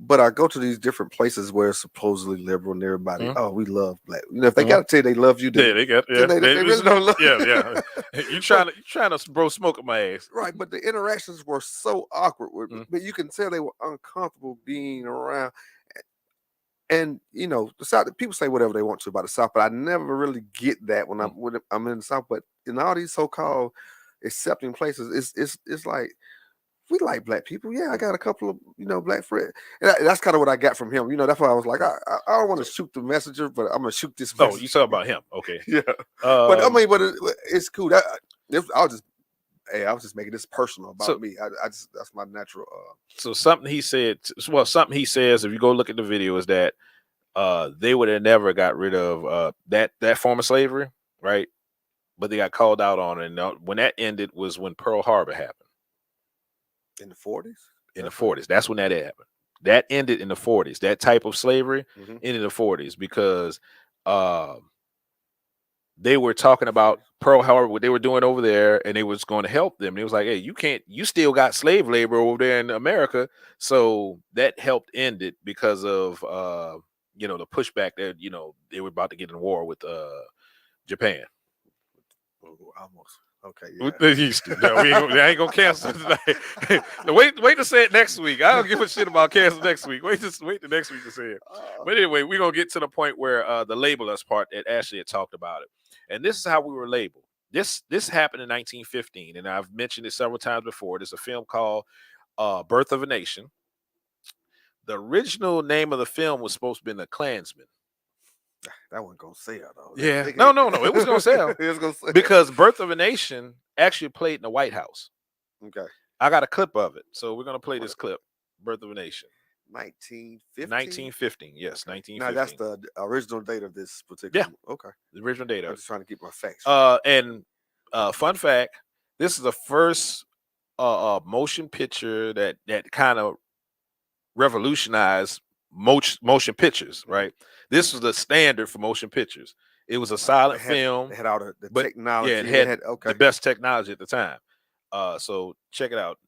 Speaker 2: But I go to these different places where it's supposedly liberal, and everybody, oh, we love black. You know, if they got to tell you they love you,
Speaker 1: they
Speaker 2: really don't love you.
Speaker 1: You trying to blow smoke at my ass,
Speaker 2: right? But the interactions were so awkward, but you can tell they were uncomfortable being around. And you know, the South, people say whatever they want to about the South, but I never really get that when I'm in the South. But in all these so-called accepting places, it's like, we like black people. Yeah, I got a couple of, you know, black friends. And that's kind of what I got from him. You know, that's why I was like, I don't want to shoot the messenger, but I'm gonna shoot this messenger.
Speaker 1: Oh, you talking about him? Okay.
Speaker 2: Yeah. But I mean, it's cool. I was just making this personal about me. That's my natural.
Speaker 1: So something he said. Well, something he says, if you go look at the video, is that they would have never got rid of that form of slavery, right? But they got called out on it. And when that ended was when Pearl Harbor happened.
Speaker 2: In the 40s?
Speaker 1: In the 40s. That's when that happened. That ended in the 40s. That type of slavery ended in the 40s because they were talking about Pearl Harbor, what they were doing over there, and they was going to help them. And it was like, hey, you still got slave labor over there in America. So that helped end it because of, you know, the pushback that, you know, they were about to get in war with Japan.
Speaker 2: Oh, almost. Okay,
Speaker 1: yeah. I ain't gonna cancel tonight. wait to say it next week. I don't give a shit about cancel next week. Wait the next week to say it. But anyway, we're gonna get to the point where the label us part that Ashley had talked about it. And this is how we were labeled. This happened in 1915, and I've mentioned it several times before. There's a film called Birth of a Nation. The original name of the film was supposed to be The Klansman.
Speaker 2: That wasn't gonna sell though.
Speaker 1: Yeah, no, it was gonna sell.
Speaker 2: It was gonna sell
Speaker 1: because Birth of a Nation actually played in the White House.
Speaker 2: Okay,
Speaker 1: I got a clip of it, so we're gonna play this clip. Birth of a Nation,
Speaker 2: 1915.
Speaker 1: 1915, yes, 1915.
Speaker 2: Now that's the original date of this particular.
Speaker 1: Yeah,
Speaker 2: okay,
Speaker 1: the original date.
Speaker 2: I'm just trying to keep my facts.
Speaker 1: And fun fact: this is the first motion picture that kind of revolutionized motion pictures, right? This was the standard for motion pictures. It was a silent film.
Speaker 2: It had all the technology.
Speaker 1: Yeah, it had the best technology at the time. So check it out.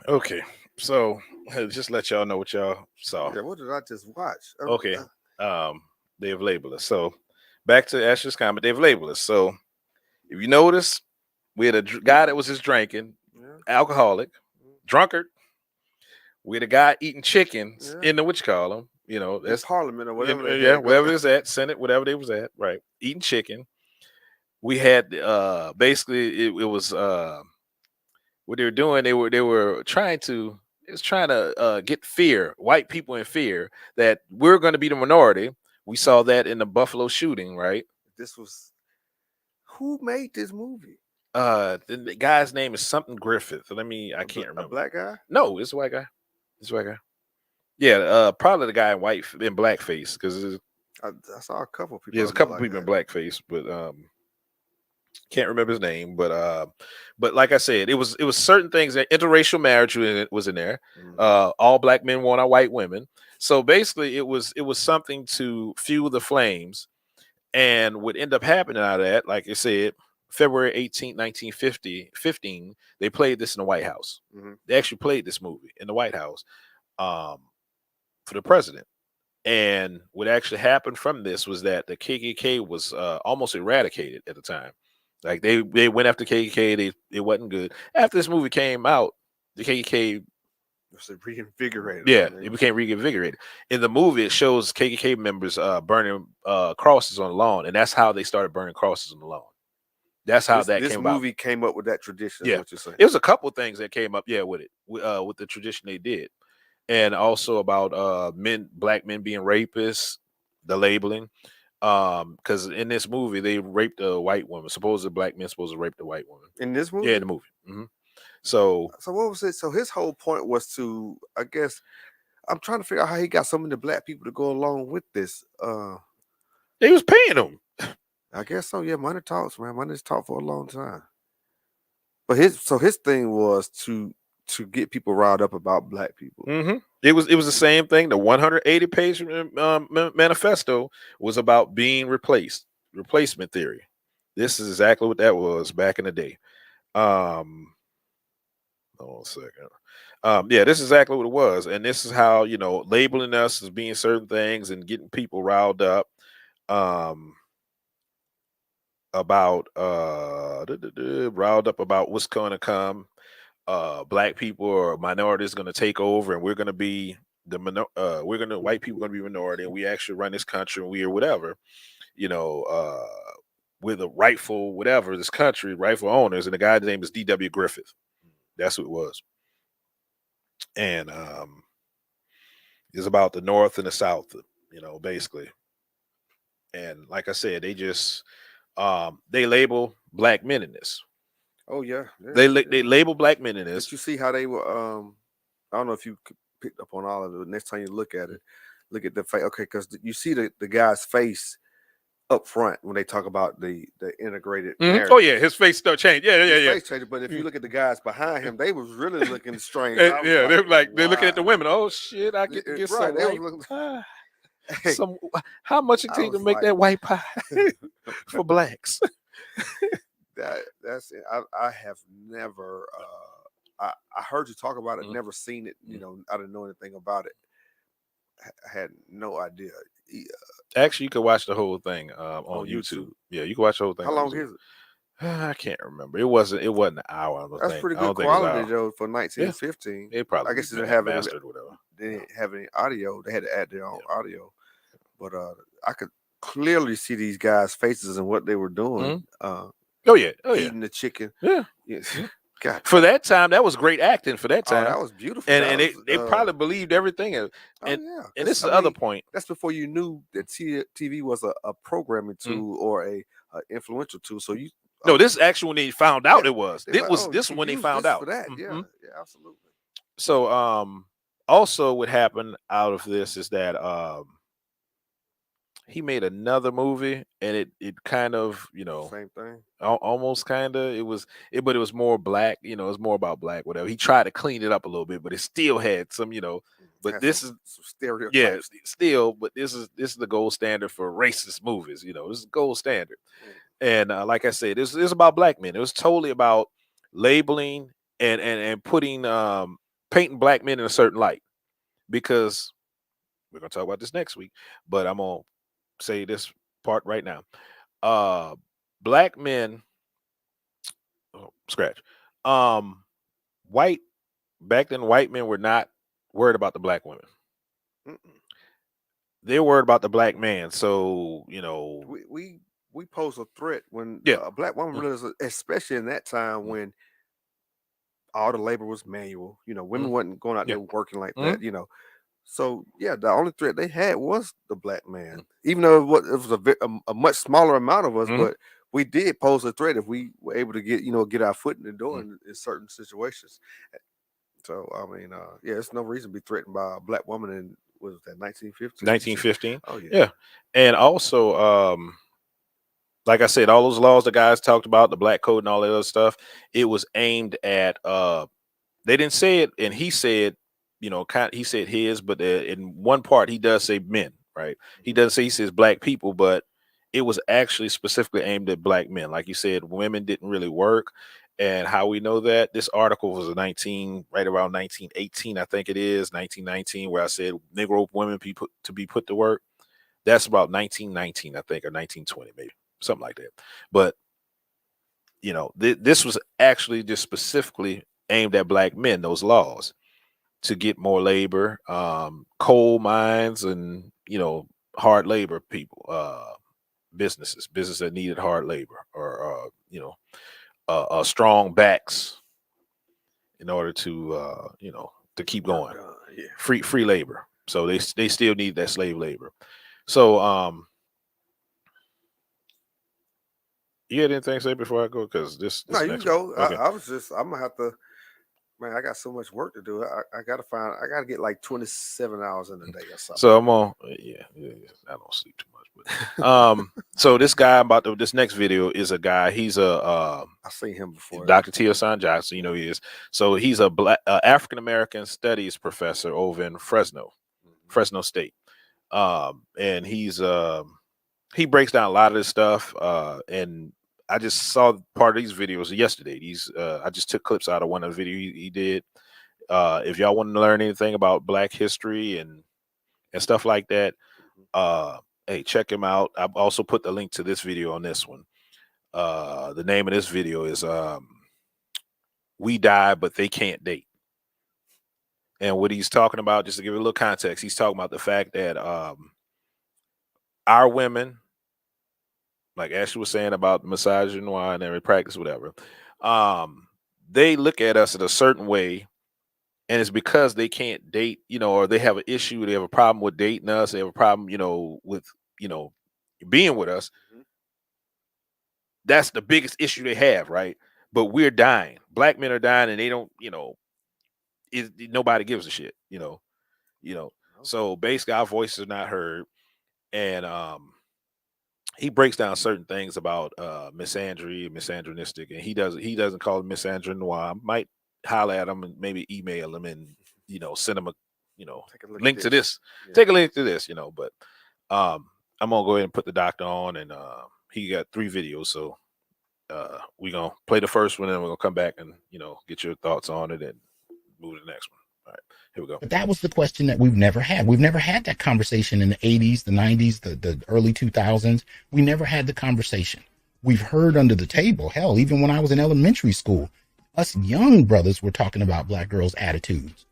Speaker 1: Okay, so just let y'all know what y'all saw.
Speaker 2: Yeah, what did I just watch?
Speaker 1: Okay, they've labeled us. So back to Asher's comment, they've labeled us. So if you notice, we had a guy that was just drinking, alcoholic, drunkard. We had a guy eating chickens in the what you call them, that's
Speaker 2: Parliament or whatever.
Speaker 1: Yeah, wherever it's at, Senate, whatever they was at, right? Eating chicken. We had basically it was what they were doing. They were trying to get white people in fear that we're going to be the minority. We saw that in the Buffalo shooting, right?
Speaker 2: Who made this movie?
Speaker 1: The guy's name is something Griffith. I can't remember.
Speaker 2: A black guy?
Speaker 1: No, it's a white guy. It's a white guy. Yeah, probably the guy in blackface because
Speaker 2: I saw a couple people.
Speaker 1: There's a couple people in blackface, but can't remember his name. But like I said, it was certain things that interracial marriage was in there. All black men want our white women. So basically, it was something to fuel the flames, and what ended up happening out of that, like I said, February 18th, 1915, they played this in the White House. They actually played this movie in the White House for the president. And what actually happened from this was that the KKK was almost eradicated at the time. Like they went after KKK, it wasn't good. After this movie came out, the KKK
Speaker 2: was reinvigorated.
Speaker 1: Yeah, it became reinvigorated. In the movie, it shows KKK members burning crosses on the lawn, and that's how they started burning crosses on the lawn. That's how
Speaker 2: this
Speaker 1: came about.
Speaker 2: This movie came up with that tradition.
Speaker 1: Yeah,
Speaker 2: what you're saying.
Speaker 1: It was a couple of things that came up. Yeah, with it, with the tradition they did, and also about black men being rapists, the labeling. Because in this movie they raped a white woman. Supposedly black men supposed to rape the white woman
Speaker 2: in this movie.
Speaker 1: Yeah, in the movie. So
Speaker 2: what was it? So his whole point was to, I guess, I'm trying to figure out how he got so many black people to go along with this.
Speaker 1: They was paying them.
Speaker 2: I guess so. Yeah, money talks, man. Money's talked for a long time. But his thing was to get people riled up about black people.
Speaker 1: It was the same thing. The 180-page manifesto was about being replacement theory. This is exactly what that was back in the day. Hold on a second. Yeah, this is exactly what it was, and this is how labeling us as being certain things and getting people riled up. About riled up about what's going to come. Black people or minorities going to take over, and we're going to be white people going to be minority, and we actually run this country, and we are whatever, we're the rightful whatever this country, rightful owners, and the guy's name is D.W. Griffith. That's who it was, and it's about the North and the South, basically, and like I said, they just they label black men in this.
Speaker 2: Oh yeah,
Speaker 1: they label black men in this.
Speaker 2: Did you see how they were? I don't know if you picked up on all of it. Next time you look at it, look at the face. Okay, because you see the guy's face up front when they talk about the integrated marriage.
Speaker 1: Oh yeah, his face still changed. Yeah.
Speaker 2: His face changed, but if you look at the guys behind him, they was really looking strange.
Speaker 1: Yeah, they're they're looking at the women. Oh shit, I get to get
Speaker 2: right,
Speaker 1: some. How much it take to make that white pie for blacks?
Speaker 2: That's it. I have never. I heard you talk about it, never seen it. I didn't know anything about it. I had no idea.
Speaker 1: Actually, you could watch the whole thing on YouTube. Yeah, you can watch the whole thing.
Speaker 2: How long is it?
Speaker 1: I can't remember. It wasn't an hour.
Speaker 2: That's pretty good quality though for 1915.
Speaker 1: It probably.
Speaker 2: I guess they didn't have
Speaker 1: mastered or whatever.
Speaker 2: They didn't have any audio. They had to add their own audio. But I could clearly see these guys' faces and what they were doing. Eating the chicken.
Speaker 1: Yeah.
Speaker 2: God.
Speaker 1: For that time, that was great acting. For that time,
Speaker 2: that was beautiful.
Speaker 1: And they probably believed everything. And this is the other point.
Speaker 2: That's before you knew that TV was a programming tool or a influential tool. So you.
Speaker 1: No, this is actually when they found out it was. This when they found out.
Speaker 2: For that. Yeah, absolutely.
Speaker 1: So also what happened out of this is that he made another movie, and it kind of
Speaker 2: same thing,
Speaker 1: almost kind of but it was more black. It was more about black. Whatever. He tried to clean it up a little bit, but it still had some. But this is
Speaker 2: some stereotypes.
Speaker 1: Yeah, still. But this is the gold standard for racist movies. This is gold standard. And like I said, this is about black men. It was totally about labeling and putting painting black men in a certain light, because we're gonna talk about this next week, but I'm gonna say this part right now. Black men, scratch. White back then, white men were not worried about the black women. They're worried about the black man. So
Speaker 2: we pose a threat when
Speaker 1: Yeah.
Speaker 2: a black woman realizes, especially in that time when all the labor was manual. Women wasn't going out there working like that. So yeah, the only threat they had was the black man. Even though it was a much smaller amount of us, but we did pose a threat if we were able to get our foot in the door in certain situations. So I mean, it's no reason to be threatened by a black woman in, what was that, 1915?
Speaker 1: 1915.
Speaker 2: Oh
Speaker 1: yeah. And also, like I said, all those laws the guys talked about, the black code and all that other stuff, it was aimed at they didn't say it, and he said, he said his, but in one part he does say men, right? He doesn't say, he says black people, but it was actually specifically aimed at black men. Like you said, women didn't really work. And how we know that, this article was right around 1918, I think it is 1919, where I said Negro women to be put to work. That's about 1919, I think, or 1920, maybe something like that. But this was actually just specifically aimed at black men, those laws, to get more labor, coal mines, and hard labor people, businesses that needed hard labor, or strong backs in order to to keep going. Free labor. So they still need that slave labor. So you had anything to say before I go? Because this
Speaker 2: no, you can go.
Speaker 1: Okay.
Speaker 2: I'm gonna have to. Man, I got so much work to do. I gotta get like 27 hours in a day or something.
Speaker 1: So I'm on. Yeah, I don't sleep too much. But so this guy this next video is a guy. He's I've
Speaker 2: seen him before.
Speaker 1: Dr. Tiosan Jackson. He is. So he's a black African American studies professor over in Fresno State. And he breaks down a lot of this stuff. And I just saw part of these videos yesterday. I just took clips out of one of the videos he did. If y'all want to learn anything about Black history and stuff like that, hey, check him out. I've also put the link to this video on this one. The name of this video is "We Die, But They Can't Date." And what he's talking about, just to give it a little context, he's talking about the fact that our women, like Ashley was saying about Misandrynoir and every practice, whatever, they look at us in a certain way, and it's because they can't date, or they have an issue, they have a problem with dating us, they have a problem, with, being with us. That's the biggest issue they have, right? But we're dying. Black men are dying, and they don't, nobody gives a shit, So basically, our voices are not heard, and he breaks down certain things about misogynistic, and he doesn't call it Misandrynoir. I might holler at him and maybe email him and send him a link to this. Take a link to this, but I'm gonna go ahead and put the doctor on, and he got 3 videos, so we're gonna play the first one, and we're gonna come back and get your thoughts on it and move to the next one. All right, here we go.
Speaker 7: But that was the question that we've never had. We've never had that conversation in the 80s, the 90s, the early 2000s. We never had the conversation. We've heard under the table. Hell, even when I was in elementary school, us young brothers were talking about black girls' attitudes.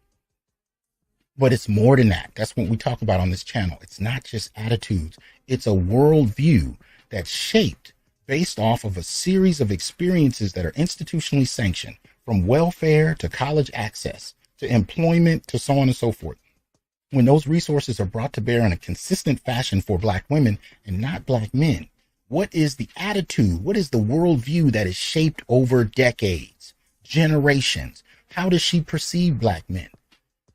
Speaker 7: But it's more than that. That's what we talk about on this channel. It's not just attitudes. It's a worldview that's shaped based off of a series of experiences that are institutionally sanctioned, from welfare to college access, to employment, to so on and so forth. When those resources are brought to bear in a consistent fashion for black women and not black men, what is the attitude? What is the worldview that is shaped over decades, generations? How does she perceive black men?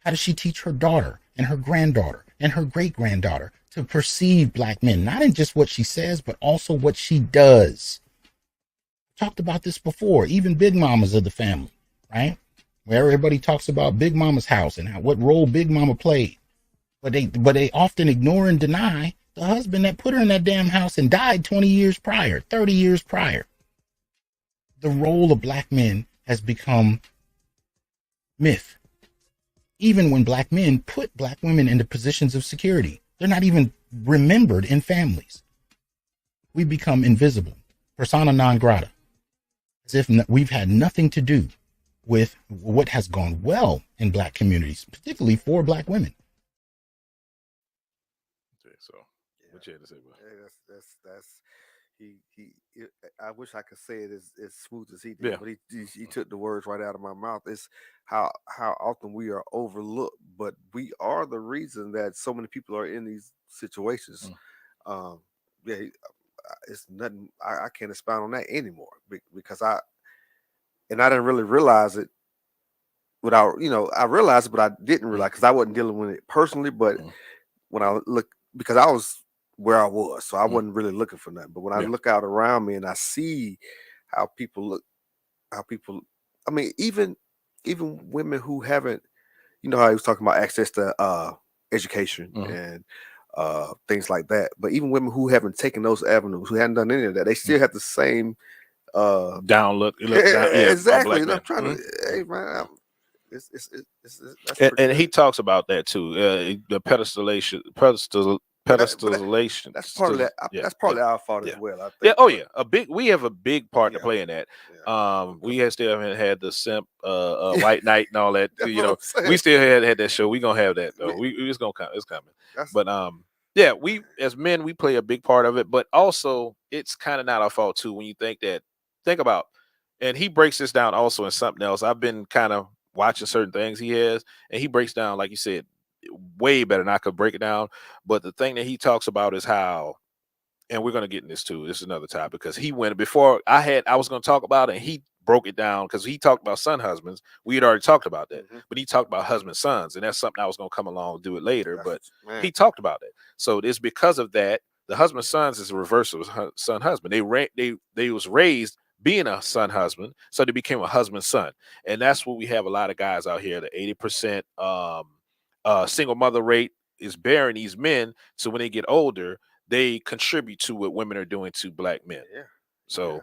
Speaker 7: How does she teach her daughter and her granddaughter and her great-granddaughter to perceive black men? Not in just what she says, but also what she does. Talked about this before, even big mamas of the family, right? Where everybody talks about Big Mama's house and what role Big Mama played. But they often ignore and deny the husband that put her in that damn house and died 20 years prior, 30 years prior. The role of black men has become myth. Even when black men put black women into positions of security, they're not even remembered in families. We become invisible, persona non grata, as if we've had nothing to do with what has gone well in black communities, particularly for black women.
Speaker 1: Okay, so what you had to say about
Speaker 2: that's he I wish I could say it as smooth as he did, but he took the words right out of my mouth. It's how often we are overlooked, but we are the reason that so many people are in these situations. It's nothing. I can't expound on that anymore because I didn't really realize it without, I realized it, but I didn't realize because I wasn't dealing with it personally. But when I look, because I was where I was, so I wasn't really looking for nothing. But when I look out around me and I see how people look, I mean, even women who haven't, how he was talking about access to education and things like that. But even women who haven't taken those avenues, who hadn't done any of that, they still have the same
Speaker 1: down look.
Speaker 2: Exactly. And I'm trying to, hey man,
Speaker 1: and he talks about that too. The pedestalization.
Speaker 2: That's part of that. That's partly our fault as well. I think.
Speaker 1: Yeah. Oh yeah. We have a big part to play in that. We still haven't had the simp, white knight and all that. We still had that show. We gonna have that though. It's gonna come. It's coming. But yeah, we as men we play a big part of it. But also it's kind of not our fault too when you think about. And he breaks this down also in something else. I've been kind of watching certain things he has, and he breaks down, like you said, way better than I could break it down. But the thing that he talks about is how, and we're going to get in this too. This is another topic because he went before I was going to talk about it, and he broke it down because he talked about son husbands. We had already talked about that, but he talked about husband sons, and that's something I was going to come along and do it later. But he talked about it, so it's because of that. The husband sons is a reverse of son husband. They was raised being a son husband, so they became a husband son, and that's what we have a lot of guys out here. The 80% single mother rate is bearing these men, so when they get older, they contribute to what women are doing to black men.
Speaker 2: Yeah.
Speaker 1: So,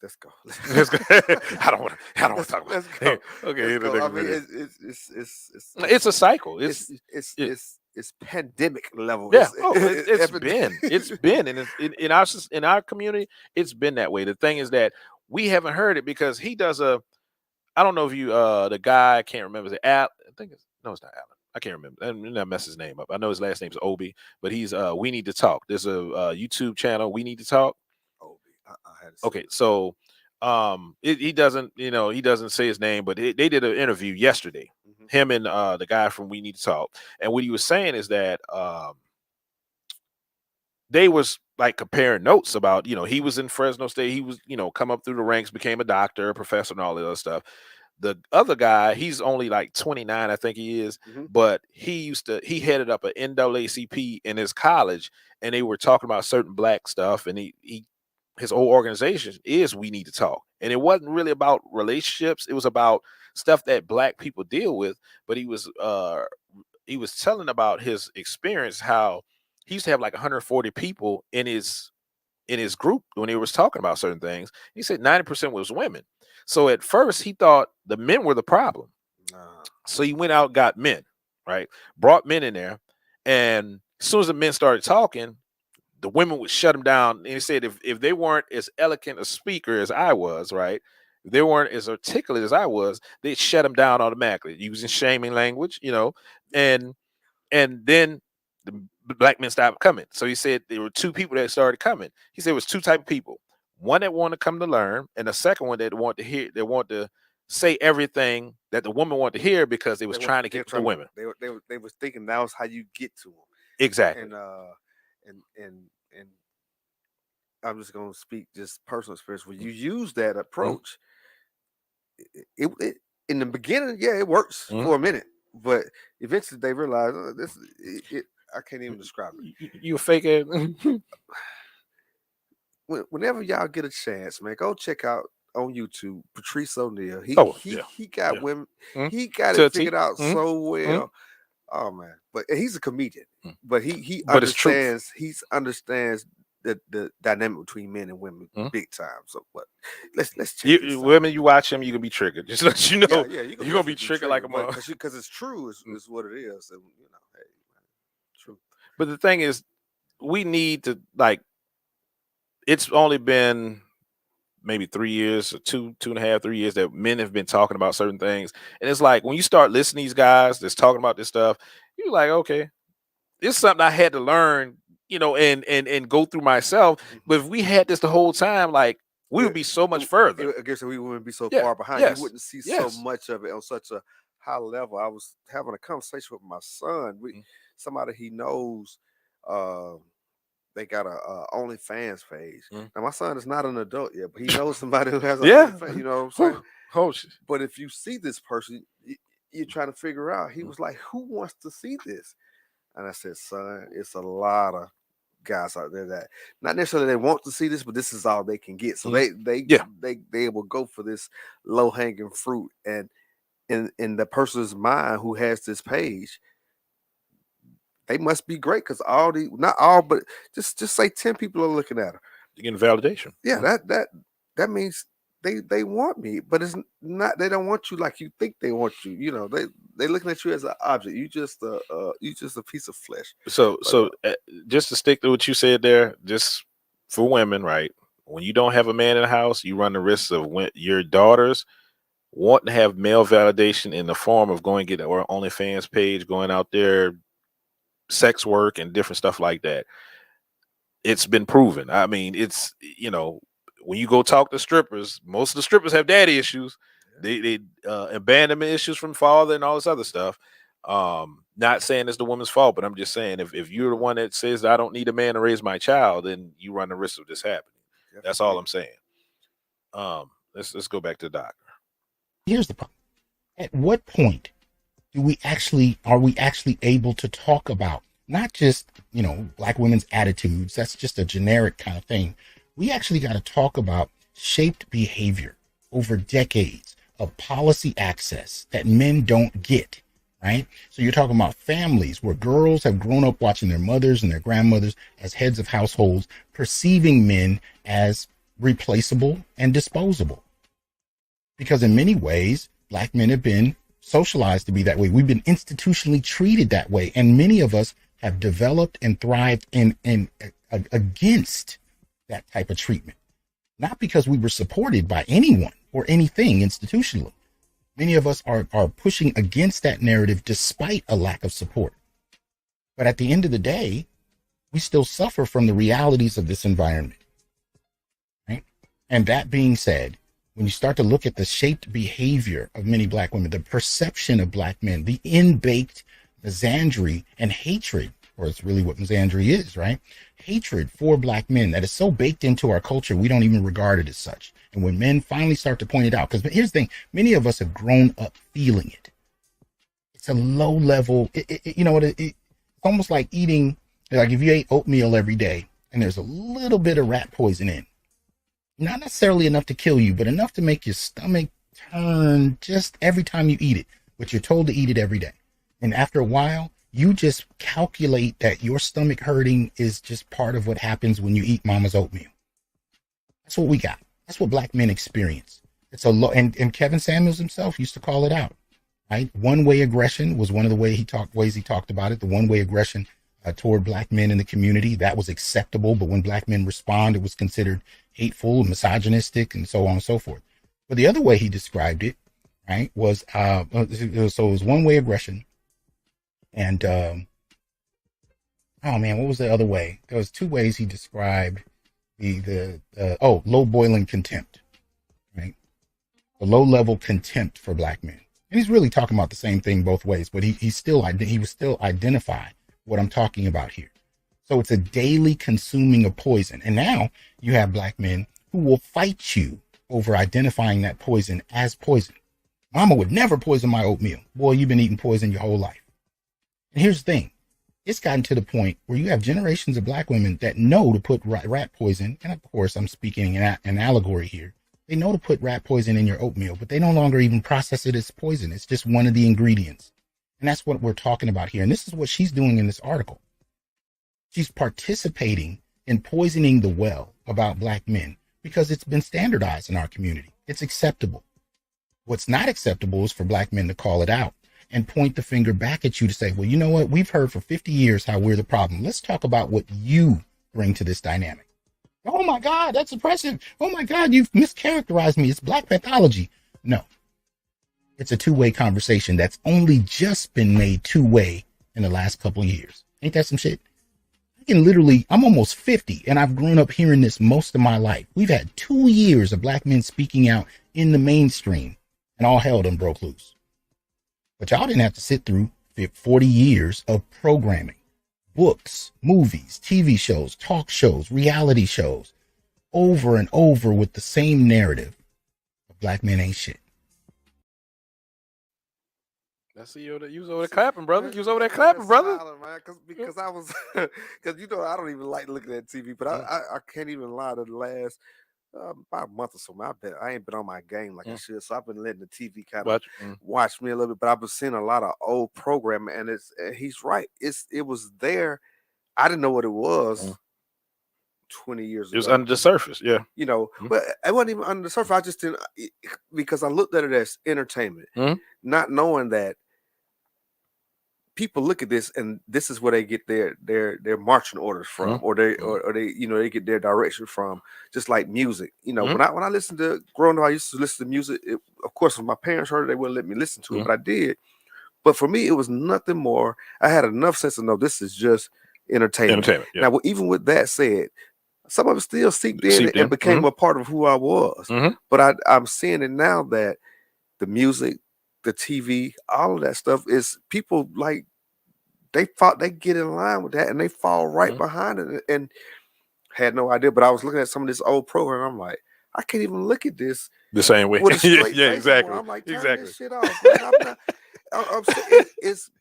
Speaker 2: let's go.
Speaker 1: I don't want to talk about.
Speaker 2: Let's go.
Speaker 1: Okay.
Speaker 2: Let's go. I mean,
Speaker 1: it's a cycle.
Speaker 2: It's pandemic level.
Speaker 1: Yeah, it's been in our community. It's been that way. The thing is that we haven't heard it because he does I don't know if you the guy I can't remember the Al. I think it's not Alan. I can't remember. I'm not mess his name up. I know his last name's Obi, but he's We Need to Talk. There's a YouTube channel, We Need to Talk.
Speaker 2: Obi.
Speaker 1: Okay, so he doesn't say his name, but they did an interview yesterday. Him and the guy from We Need to Talk. And what he was saying is that they was like comparing notes about, he was in Fresno State. He was, come up through the ranks, became a doctor, a professor, and all that other stuff. The other guy, he's only like 29, I think he is, but he headed up an NAACP in his college, and they were talking about certain black stuff, and his whole organization is We Need to Talk. And it wasn't really about relationships. It was about stuff that black people deal with. But he was telling about his experience, how he used to have like 140 people in his group when he was talking about certain things. He said 90% was women. So at first he thought the men were the problem. So he went out and got men, right? Brought men in there. And as soon as the men started talking, the women would shut him down. And he said if they weren't as eloquent a speaker as I was, right? If they weren't as articulate as I was, they'd shut him down automatically, using shaming language, and then the black men stopped coming. So he said there were two people that started coming. He said it was two type of people. One that wanted to come to learn, and the second one that wanted to hear, they wanted to say everything that the woman wanted to hear because they was trying to get to the women.
Speaker 2: They was thinking that was how you get to them.
Speaker 1: Exactly.
Speaker 2: And I'm just gonna speak just personal experience. When you use that approach, it in the beginning, it works for a minute, but eventually they realize I can't even describe it.
Speaker 1: You fake it.
Speaker 2: Whenever y'all get a chance, man, go check out on YouTube Patrice O'Neal. He got women. He got it figured out so well. Oh man, but he's a comedian. But he understands. He understands the dynamic between men and women big time. So, but let's check this out.
Speaker 1: Women, you watch him, you can be triggered. Just let you know, you're gonna be triggered like a mother.
Speaker 2: Because it's true, is what it is, and hey, true.
Speaker 1: But the thing is, we need to it's only been maybe 3 years or 2.5, 3 years that men have been talking about certain things. And it's like when you start listening to these guys that's talking about this stuff, you're like, okay, this is something I had to learn, and go through myself. But if we had this the whole time, we would be so much further.
Speaker 2: I guess we wouldn't be so far behind. You wouldn't see so much of it on such a high level. I was having a conversation with my son. Somebody he knows, they got a OnlyFans page. Now my son is not an adult yet, but he knows somebody who has OnlyFans. You know what I'm saying? But if you see this person, you're trying to figure out. He was like, "Who wants to see this?" And I said, "Son, it's a lot of guys out there that not necessarily they want to see this, but this is all they can get. So they will go for this low hanging fruit. And in the person's mind who has this page, they must be great because not all, but just say 10 people are looking at her.
Speaker 1: You're getting validation.
Speaker 2: Yeah, that means they want me, but it's not. They don't want you like you think they want you. They looking at you as an object. You just a piece of flesh.
Speaker 1: So just to stick to what you said there, just for women, right? When you don't have a man in the house, you run the risk of your daughters wanting to have male validation in the form of going get or OnlyFans page, going out there, sex work and different stuff like that. It's been proven. I mean, it's when you go talk to strippers, most of the strippers have daddy issues. They abandonment issues from father and all this other stuff. Not saying it's the woman's fault, but I'm just saying if you're the one that says I don't need a man to raise my child, then you run the risk of this happening. Definitely. That's all I'm saying. Let's go back to the doctor.
Speaker 7: Here's the problem. At what point are we actually able to talk about not just, black women's attitudes? That's just a generic kind of thing. We actually got to talk about shaped behavior over decades of policy access that men don't get, right? So you're talking about families where girls have grown up watching their mothers and their grandmothers as heads of households, perceiving men as replaceable and disposable. Because in many ways, black men have been socialized to be that way. We've been institutionally treated that way. And many of us have developed and thrived against that type of treatment. Not because we were supported by anyone or anything institutionally. Many of us are pushing against that narrative despite a lack of support. But at the end of the day, we still suffer from the realities of this environment. Right? And that being said, when you start to look at the shaped behavior of many black women, the perception of black men, the in-baked misandry and hatred, or it's really what misandry is, right? Hatred for black men that is so baked into our culture, we don't even regard it as such. And when men finally start to point it out, because here's the thing, many of us have grown up feeling it. It's a low level, it's almost like eating, like if you ate oatmeal every day and there's a little bit of rat poison in, not necessarily enough to kill you, but enough to make your stomach turn just every time you eat it, but you're told to eat it every day. And after a while, you just calculate that your stomach hurting is just part of what happens when you eat mama's oatmeal. That's what we got. That's what black men experience. It's a low, and Kevin Samuels himself used to call it out, right? One-way aggression was one of the ways he talked about it. The one-way aggression toward black men in the community, that was acceptable. But when black men respond, it was considered hateful, misogynistic, and so on and so forth. But the other way he described it, right, was, so it was one-way aggression. And, oh man, what was the other way? There was two ways he described low boiling contempt, right? The low level contempt for black men. And he's really talking about the same thing both ways, but he was still identify what I'm talking about here. So it's a daily consuming of poison. And now you have black men who will fight you over identifying that poison as poison. Mama would never poison my oatmeal. Boy, you've been eating poison your whole life. And here's the thing. It's gotten to the point where you have generations of black women that know to put rat poison, and of course I'm speaking in an allegory here. They know to put rat poison in your oatmeal, but they no longer even process it as poison. It's just one of the ingredients. And that's what we're talking about here. And this is what she's doing in this article. She's participating in poisoning the well about black men because it's been standardized in our community. It's acceptable. What's not acceptable is for black men to call it out and point the finger back at you to say, well, you know what? We've heard for 50 years how we're the problem. Let's talk about what you bring to this dynamic. Oh my God, that's oppressive. Oh my God, you've mischaracterized me. It's black pathology. No, it's a two-way conversation that's only just been made two-way in the last couple of years. Ain't that some shit? I'm almost 50 and I've grown up hearing this most of my life. We've had 2 years of black men speaking out in the mainstream and all hell done broke loose. But y'all didn't have to sit through 40 years of programming, books, movies, TV shows, talk shows, reality shows, over and over with the same narrative of black men ain't shit.
Speaker 1: I see you was over there clapping, brother. You was over there clapping, brother.
Speaker 2: Smiling, man, because I was, because I don't even like looking at TV, but I can't even lie to the last about a month or so. I ain't been on my game like I should, so I've been letting the TV kind of watch me a little bit. But I've been seeing a lot of old programming, and he's right. It was there. I didn't know what it was 20 years ago.
Speaker 1: It was under the surface, yeah.
Speaker 2: But it wasn't even under the surface. I just didn't, because I looked at it as entertainment, not knowing that people look at this and this is where they get their marching orders from, or they they get their direction from, just like music. When I listened to growing up, I used to listen to music. Of course, when my parents heard it, they wouldn't let me listen to it, but I did. But for me, it was nothing more. I had enough sense to know this is just entertainment.
Speaker 1: Yeah.
Speaker 2: Now, even with that said, some of it still seeped in and became a part of who I was. But I'm seeing it now that the music, the TV, all of that stuff is people like they get in line with that and they fall right behind it, and had no idea. But I was looking at some of this old program, and I'm like, I can't even look at this
Speaker 1: the same way.
Speaker 2: With a straight
Speaker 1: yeah,
Speaker 2: face
Speaker 1: exactly.
Speaker 2: anymore. I'm like, turn
Speaker 1: exactly.
Speaker 2: this shit off, man. I'm saying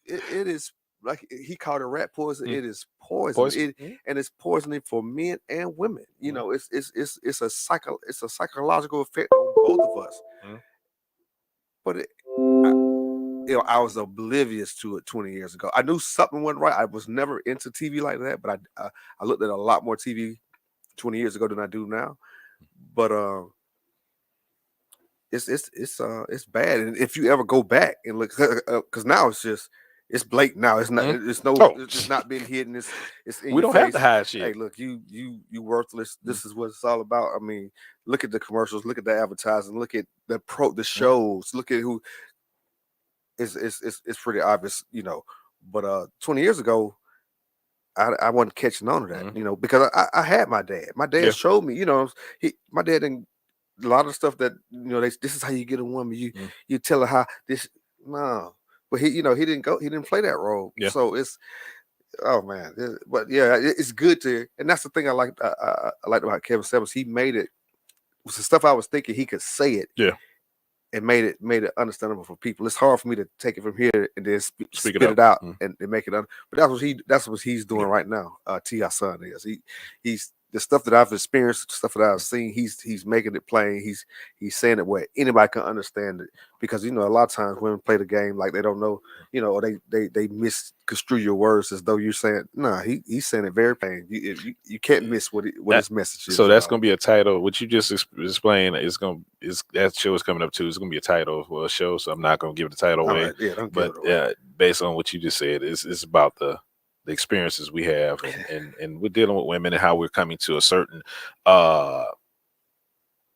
Speaker 2: it is like he called it rat poison. It is poison. And it's poisoning for men and women. It's a psychological effect on both of us. But I was oblivious to it 20 years ago. I knew something wasn't right. I was never into TV like that, but I looked at a lot more TV 20 years ago than I do now. But it's bad. And if you ever go back and look, because now it's blatant. Now it's not. It's not being hidden. It's in
Speaker 1: we
Speaker 2: your
Speaker 1: don't
Speaker 2: face.
Speaker 1: have to hide shit.
Speaker 2: Hey, look, you worthless. This is what it's all about. I mean, look at the commercials. Look at the advertising. Look at the shows. Look at who. It's pretty obvious, But 20 years ago, I wasn't catching on to that, because I had my dad. My dad showed me, my dad didn't. A lot of stuff that this is how you get a woman. You tell her how this. No, but he didn't go. He didn't play that role.
Speaker 1: Yeah.
Speaker 2: So it's but yeah, it's good to. And that's the thing I liked. I liked about Kevin Samuels. He made it. Was the stuff I was thinking he could say it.
Speaker 1: Yeah.
Speaker 2: And made it understandable for people. It's hard for me to take it from here and then spit it out and make it. But that's what he's doing right now. T.I. son is. He's the stuff that I've experienced, the stuff that I've seen. He's making it plain. He's saying it where anybody can understand it. Because a lot of times women play the game like they don't know, or they misconstrue your words as though you're saying. Nah, he's saying it very plain. You can't miss what his message is.
Speaker 1: So that's gonna be a title. What you just explained is that show is coming up too. It's gonna be a title for a show. So I'm not gonna give the title away.
Speaker 2: Right, yeah, don't give it away.
Speaker 1: Based on what you just said, it's about the experiences we have, and we're dealing with women and how we're coming to a certain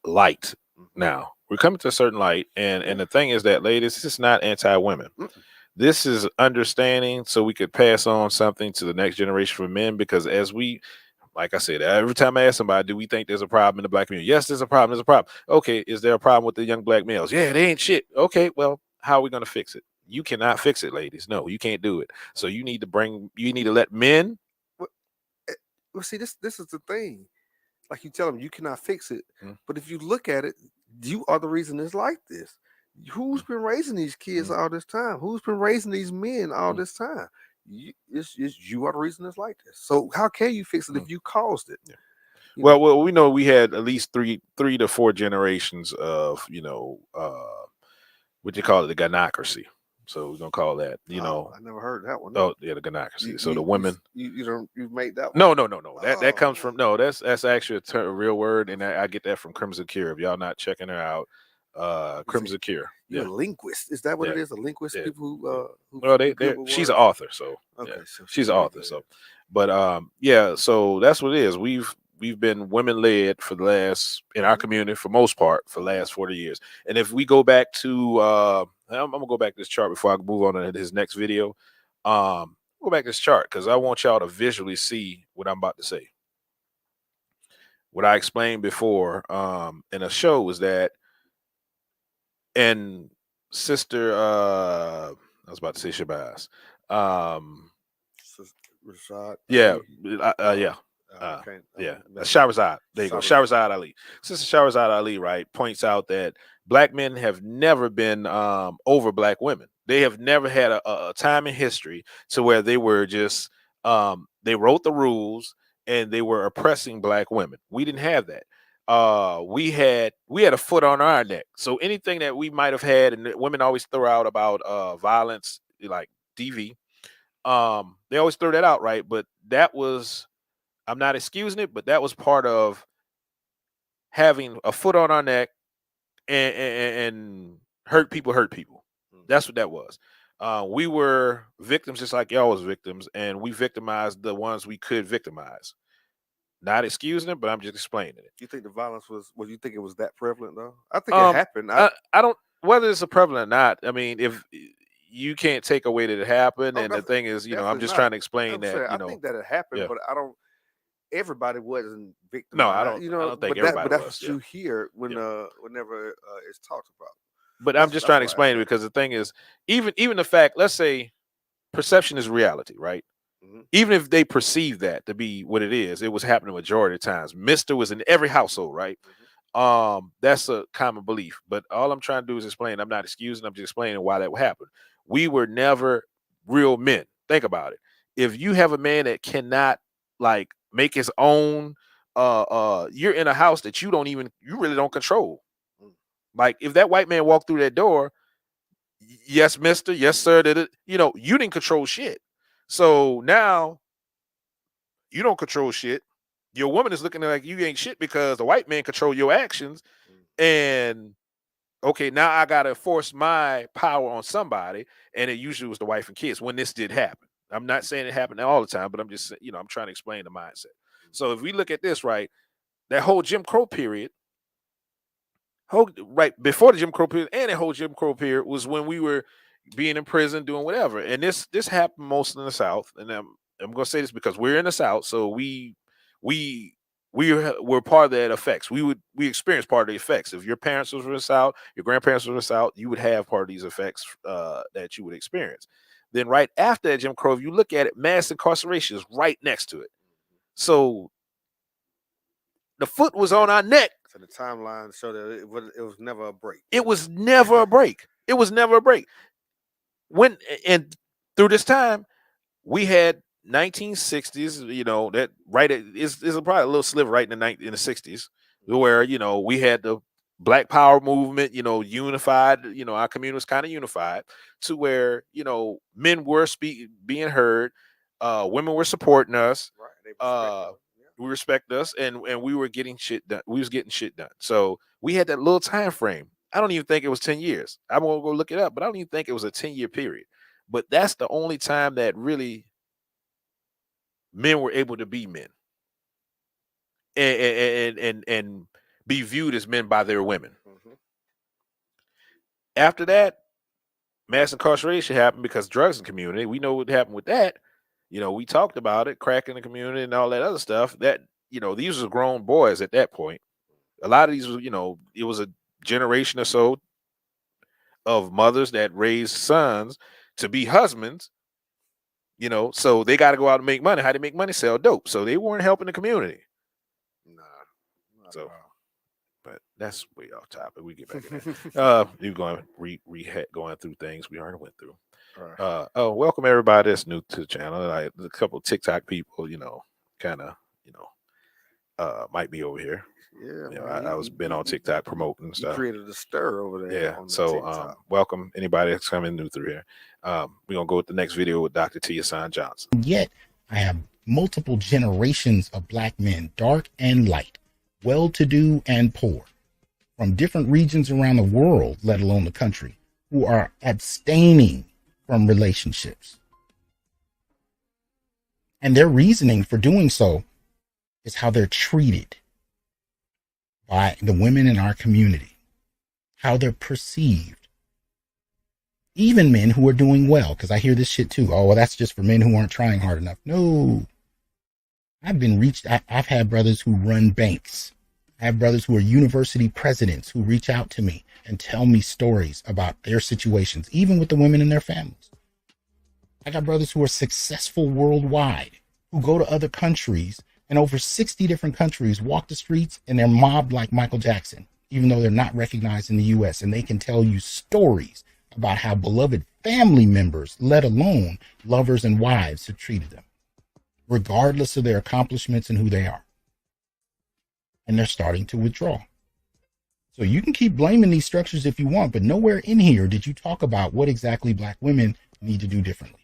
Speaker 1: light now. We're coming to a certain light, and the thing is that, ladies, this is not anti-women. This is understanding so we could pass on something to the next generation for men, because like I said, every time I ask somebody, do we think there's a problem in the black community? Yes, there's a problem. There's a problem. Okay, is there a problem with the young black males? Yeah, they ain't shit. Okay, well, how are we going to fix it? You cannot fix it, ladies. No, you can't do it. So you need to let men.
Speaker 2: Well, see, this is the thing. Like you tell them you cannot fix it, but if you look at it, you are the reason it's like this. Who's been raising these kids all this time? Who's been raising these men all this time? You are the reason it's like this. So how can you fix it if you caused it?
Speaker 1: Yeah. Well, we know we had at least three to four generations of what you call it, the gynocracy. So we're gonna call that,
Speaker 2: I never heard that one.
Speaker 1: Oh yeah, the gonocracy. So the women.
Speaker 2: You made that
Speaker 1: one?
Speaker 2: No.
Speaker 1: No. That comes from that's actually a real word, and I get that from Crimson Cure. If y'all not checking her out, Crimson Cure.
Speaker 2: You're a linguist. Is that what it is? A linguist?
Speaker 1: Yeah.
Speaker 2: People who
Speaker 1: well, she's an author, so
Speaker 2: okay,
Speaker 1: so she's an author. So, but yeah, so that's what it is. We've been women led for the last in our community for most part for the last 40 years. And if we go back to I'm gonna go back to this chart before I move on to his next video. Go back to this chart because I want y'all to visually see what I'm about to say. What I explained before in a show was that, and Sister I was about to say Shabazz.
Speaker 2: Rashad.
Speaker 1: Yeah. Shahrazad. There you go. Shahrazad Ali. Sister Shahrazad Ali, right, points out that black men have never been over black women. They have never had a time in history to where they were just they wrote the rules and they were oppressing black women. We didn't have that. We had a foot on our neck. So anything that we might have had, and women always throw out about violence, like DV. They always throw that out, right? But that was, I'm not excusing it, but that was part of having a foot on our neck and hurt people. That's what that was. We were victims just like y'all was victims, and we victimized the ones we could victimize. Not excusing it, but I'm just explaining it.
Speaker 2: You think the violence was you think it was that prevalent though? I think it happened.
Speaker 1: I don't, whether it's a prevalent or not. I mean, if you can't take away that it happened, and the thing is, I'm just trying to explain that.
Speaker 2: I think that it happened, but I don't. Everybody wasn't victimized.
Speaker 1: No, I don't. I don't think everybody
Speaker 2: but that's
Speaker 1: was.
Speaker 2: What you hear whenever it's talked about.
Speaker 1: But I'm just trying to explain it because the thing is, even the fact, let's say, perception is reality, right? Mm-hmm. Even if they perceive that to be what it is, it was happening majority of times. Mister was in every household, right? Mm-hmm. That's a common belief. But all I'm trying to do is explain. I'm not excusing. I'm just explaining why that would happen. We were never real men. Think about it. If you have a man that cannot make his own, you're in a house that you really don't control. Like if that white man walked through that door, yes, mister, yes, sir, you didn't control shit. So now you don't control shit. Your woman is looking like you ain't shit because the white man control your actions. And okay, now I gotta force my power on somebody, and it usually was the wife and kids when this did happen. I'm not saying it happened all the time, but I'm just I'm trying to explain the mindset. So if we look at this, right, that whole Jim Crow period, right before the Jim Crow period and the whole Jim Crow period was when we were being in prison doing whatever. And this happened most in the South. And I'm gonna say this because we're in the South, so we were part of that effects. We experienced part of the effects. If your parents was from the South, your grandparents were from the South, you would have part of these effects that you would experience. Then right after that Jim Crow, if you look at it, mass incarceration is right next to it. So the foot was on our neck.
Speaker 2: So the timeline showed that it was never a break.
Speaker 1: It was never a break. It was never a break. And through this time, we had 1960s, that right is probably a little sliver right in the 60s, where we had the Black Power movement, unified, our community was kind of unified to where men were being heard, women were supporting us, right. We respect us, and we were getting shit done. We was getting shit done. So we had that little time frame. I don't even think it was 10 years. I'm gonna go look it up, but I don't even think it was a 10-year period. But that's the only time that really men were able to be men and be viewed as men by their women. Mm-hmm. After that, mass incarceration happened because drugs in the community. We know what happened with that. We talked about it, crack in the community and all that other stuff. That, these were grown boys at that point. A lot of these, it was a generation or so of mothers that raised sons to be husbands. So they got to go out and make money. How they make money? Sell dope. So they weren't helping the community. Nah. So, but that's way off topic. We get back to that. You're going going through things we already went through. Right. Welcome everybody that's new to the channel. A couple of TikTok people, kind of, might be over here.
Speaker 2: Yeah,
Speaker 1: you know, I was been on TikTok promoting and stuff.
Speaker 2: Created a stir over there.
Speaker 1: Yeah.
Speaker 2: On the
Speaker 1: So welcome anybody that's coming new through here. We're gonna go with the next video with Dr. Tiasan Johnson.
Speaker 7: Yet I have multiple generations of black men, dark and light, well-to-do and poor, from different regions around the world, let alone the country, who are abstaining from relationships. And their reasoning for doing so is how they're treated by the women in our community, how they're perceived. Even men who are doing well, because I hear this shit too. Oh, well, that's just for men who aren't trying hard enough. No. I've had brothers who run banks. I have brothers who are university presidents who reach out to me and tell me stories about their situations, even with the women in their families. I got brothers who are successful worldwide, who go to other countries and over 60 different countries walk the streets and they're mobbed like Michael Jackson, even though they're not recognized in the U.S. And they can tell you stories about how beloved family members, let alone lovers and wives, have treated them, regardless of their accomplishments and who they are. And they're starting to withdraw. So you can keep blaming these structures if you want, but nowhere in here did you talk about what exactly black women need to do differently.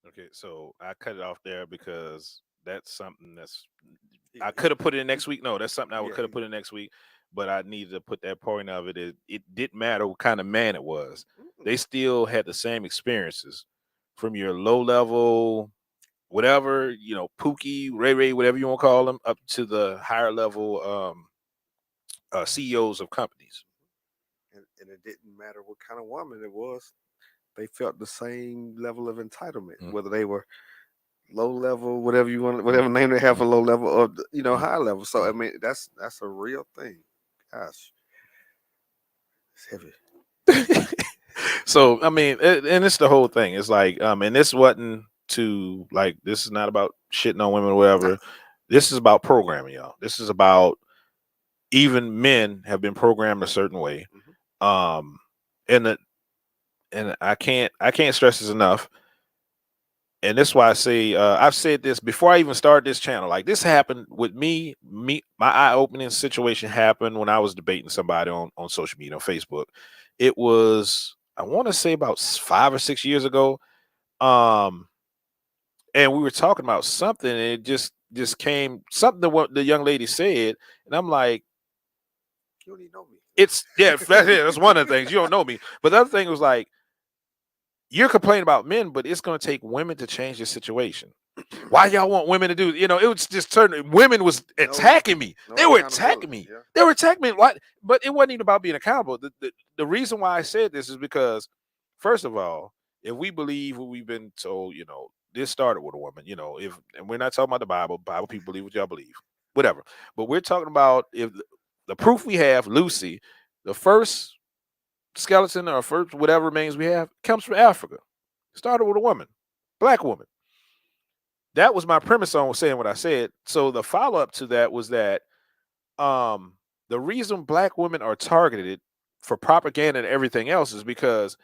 Speaker 1: Okay, so I cut it off there because that's something I could have put it in next week. No, that's something I could have put in next week, but I needed to put that point of it. It didn't matter what kind of man it was. They still had the same experiences from your low level, whatever, Pookie, Ray, whatever you want to call them, up to the higher level CEOs of companies.
Speaker 2: And it didn't matter what kind of woman it was. They felt the same level of entitlement, whether they were low level, whatever name they have for low level, or high level. So I mean, that's a real thing. Gosh, it's heavy.
Speaker 1: So I mean, and it's the whole thing. It's like, and this wasn't to like. This is not about shitting on women or whatever. This is about programming, y'all. This is about even men have been programmed a certain way. And I can't stress this enough. And that's why I say I've said this before I even started this channel. Like, this happened with me. My eye-opening situation happened when I was debating somebody on social media, on Facebook. It was, I want to say, about 5 or 6 years ago. And we were talking about something, and it just came something that what the young lady said, and I'm like,
Speaker 2: you don't even know me.
Speaker 1: That's one of the things. You don't know me. But the other thing was like, you're complaining about men, but it's going to take women to change the situation. Why y'all want women to do? It was just women was attacking me. They were attacking me. Yeah. They were attacking me. Why? But it wasn't even about being accountable. The reason why I said this is because, first of all, if we believe what we've been told, this started with a woman. And we're not talking about the Bible. Bible people believe what y'all believe, whatever. But we're talking about if the proof we have, Lucy, the first skeleton or first whatever remains we have comes from Africa. Started with a woman, black woman. That was my premise on saying what I said. So the follow-up to that was that the reason black women are targeted for propaganda and everything else is because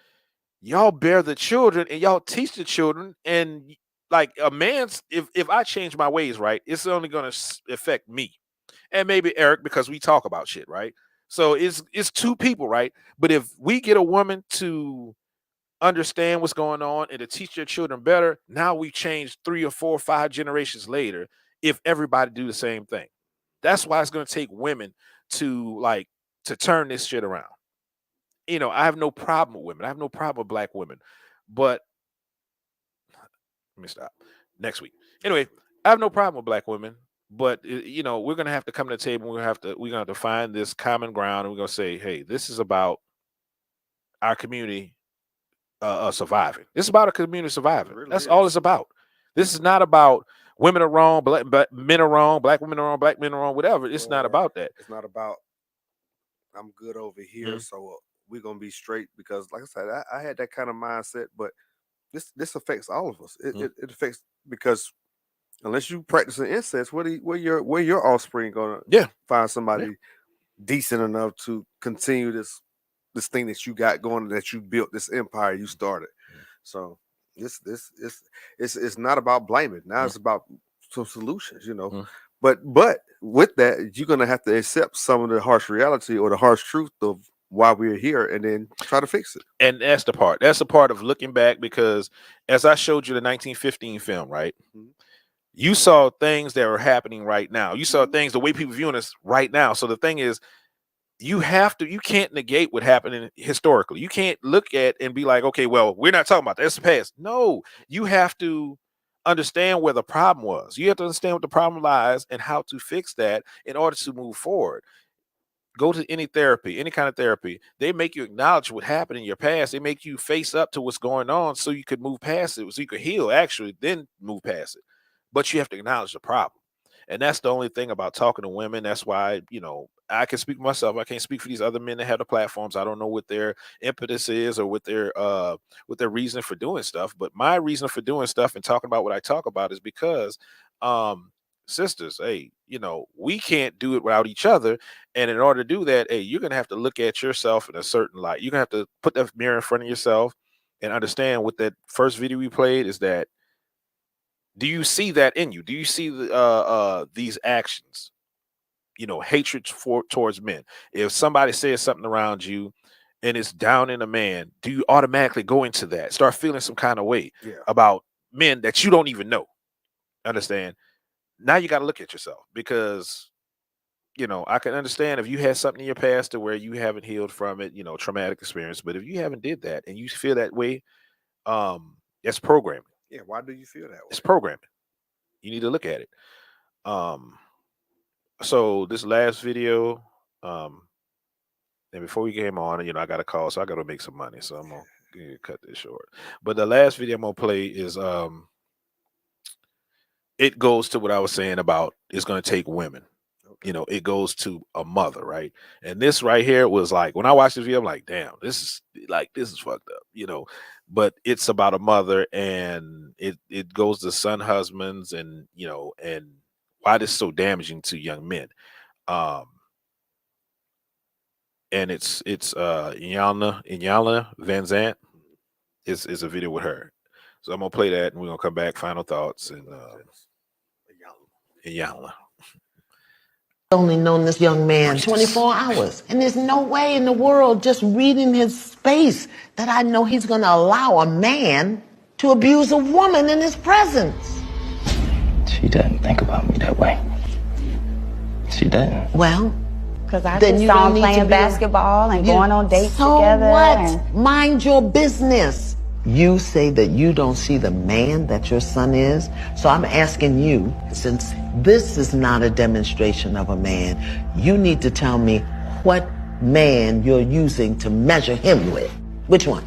Speaker 1: y'all bear the children and y'all teach the children. And like a man's, if I change my ways, right, it's only going to affect me and maybe Eric, because we talk about shit, right? So it's two people, right? But if we get a woman to understand what's going on and to teach their children better, now we've changed 3 or 4 or 5 generations later if everybody do the same thing. That's why it's going to take women to turn this shit around. I have no problem with women. I have no problem with black women. But let me stop. Next week. Anyway, I have no problem with black women. But we're gonna have to come to the table. We're gonna have to find this common ground, and we're gonna say, "Hey, this is about our community surviving. This is about a community surviving. Really That's all it's about. This is not about women are wrong, black men are wrong, black women are wrong, black men are wrong, whatever. It's not about that.
Speaker 2: It's not about I'm good over here, so we're gonna be straight. Because, like I said, I had that kind of mindset, but this affects all of us. It affects because. Unless you practice an incest, where your offspring gonna find somebody decent enough to continue this thing that you got going, that you built, this empire you started. So it's not about blaming. Now it's about some solutions, But with that, you're gonna have to accept some of the harsh reality or the harsh truth of why we're here, and then try to fix it.
Speaker 1: And that's the part. That's the part of looking back, because as I showed you the 1915 film, right? Mm-hmm. You saw things that are happening right now. You saw things the way people viewing us right now. So the thing is, you can't negate what happened historically. You can't look at and be like, okay, well, we're not talking about that. That's the past. No, you have to understand where the problem was. You have to understand what the problem lies and how to fix that in order to move forward. Go to any therapy, any kind of therapy. They make you acknowledge what happened in your past. They make you face up to what's going on so you could move past it, so you could heal, actually, then move past it. But you have to acknowledge the problem. And that's the only thing about talking to women. That's why, I can speak for myself. I can't speak for these other men that have the platforms. I don't know what their impetus is or what their reason for doing stuff. But my reason for doing stuff and talking about what I talk about is because sisters, hey, we can't do it without each other. And in order to do that, hey, you're going to have to look at yourself in a certain light. You're going to have to put that mirror in front of yourself and understand what that first video we played is that. Do you see that in you? Do you see these actions? Hatred towards men. If somebody says something around you and it's down in a man, do you automatically go into that? Start feeling some kind of way about men that you don't even know. Understand? Now you got to look at yourself, because I can understand if you had something in your past to where you haven't healed from it, traumatic experience. But if you haven't did that and you feel that way, that's programming.
Speaker 2: Yeah, why do you feel that way?
Speaker 1: It's programming. You need to look at it. So this last video, and before we came on, I got a call, so I got to make some money. So I'm gonna cut this short. But the last video I'm gonna play is it goes to what I was saying about it's gonna take women. It goes to a mother, right? And this right here was like, when I watched this video, I'm like, damn, this is fucked up, but it's about a mother, and it goes to son husbands, and and why this is so damaging to young men. And it's Iyanla Vanzant is a video with her. So I'm gonna play that, and we're gonna come back, final thoughts, and Iyanla.
Speaker 8: Only known this young man 24 hours, and there's no way in the world, just reading his space, that I know he's going to allow a man to abuse a woman in his presence.
Speaker 9: She doesn't think about me that way. She doesn't.
Speaker 8: Well,
Speaker 10: because I just saw him playing basketball and going on dates together.
Speaker 8: What? Mind your business. You say that you don't see the man that your son is. So I'm asking you, since this is not a demonstration of a man, you need to tell me what man you're using to measure him with. Which one?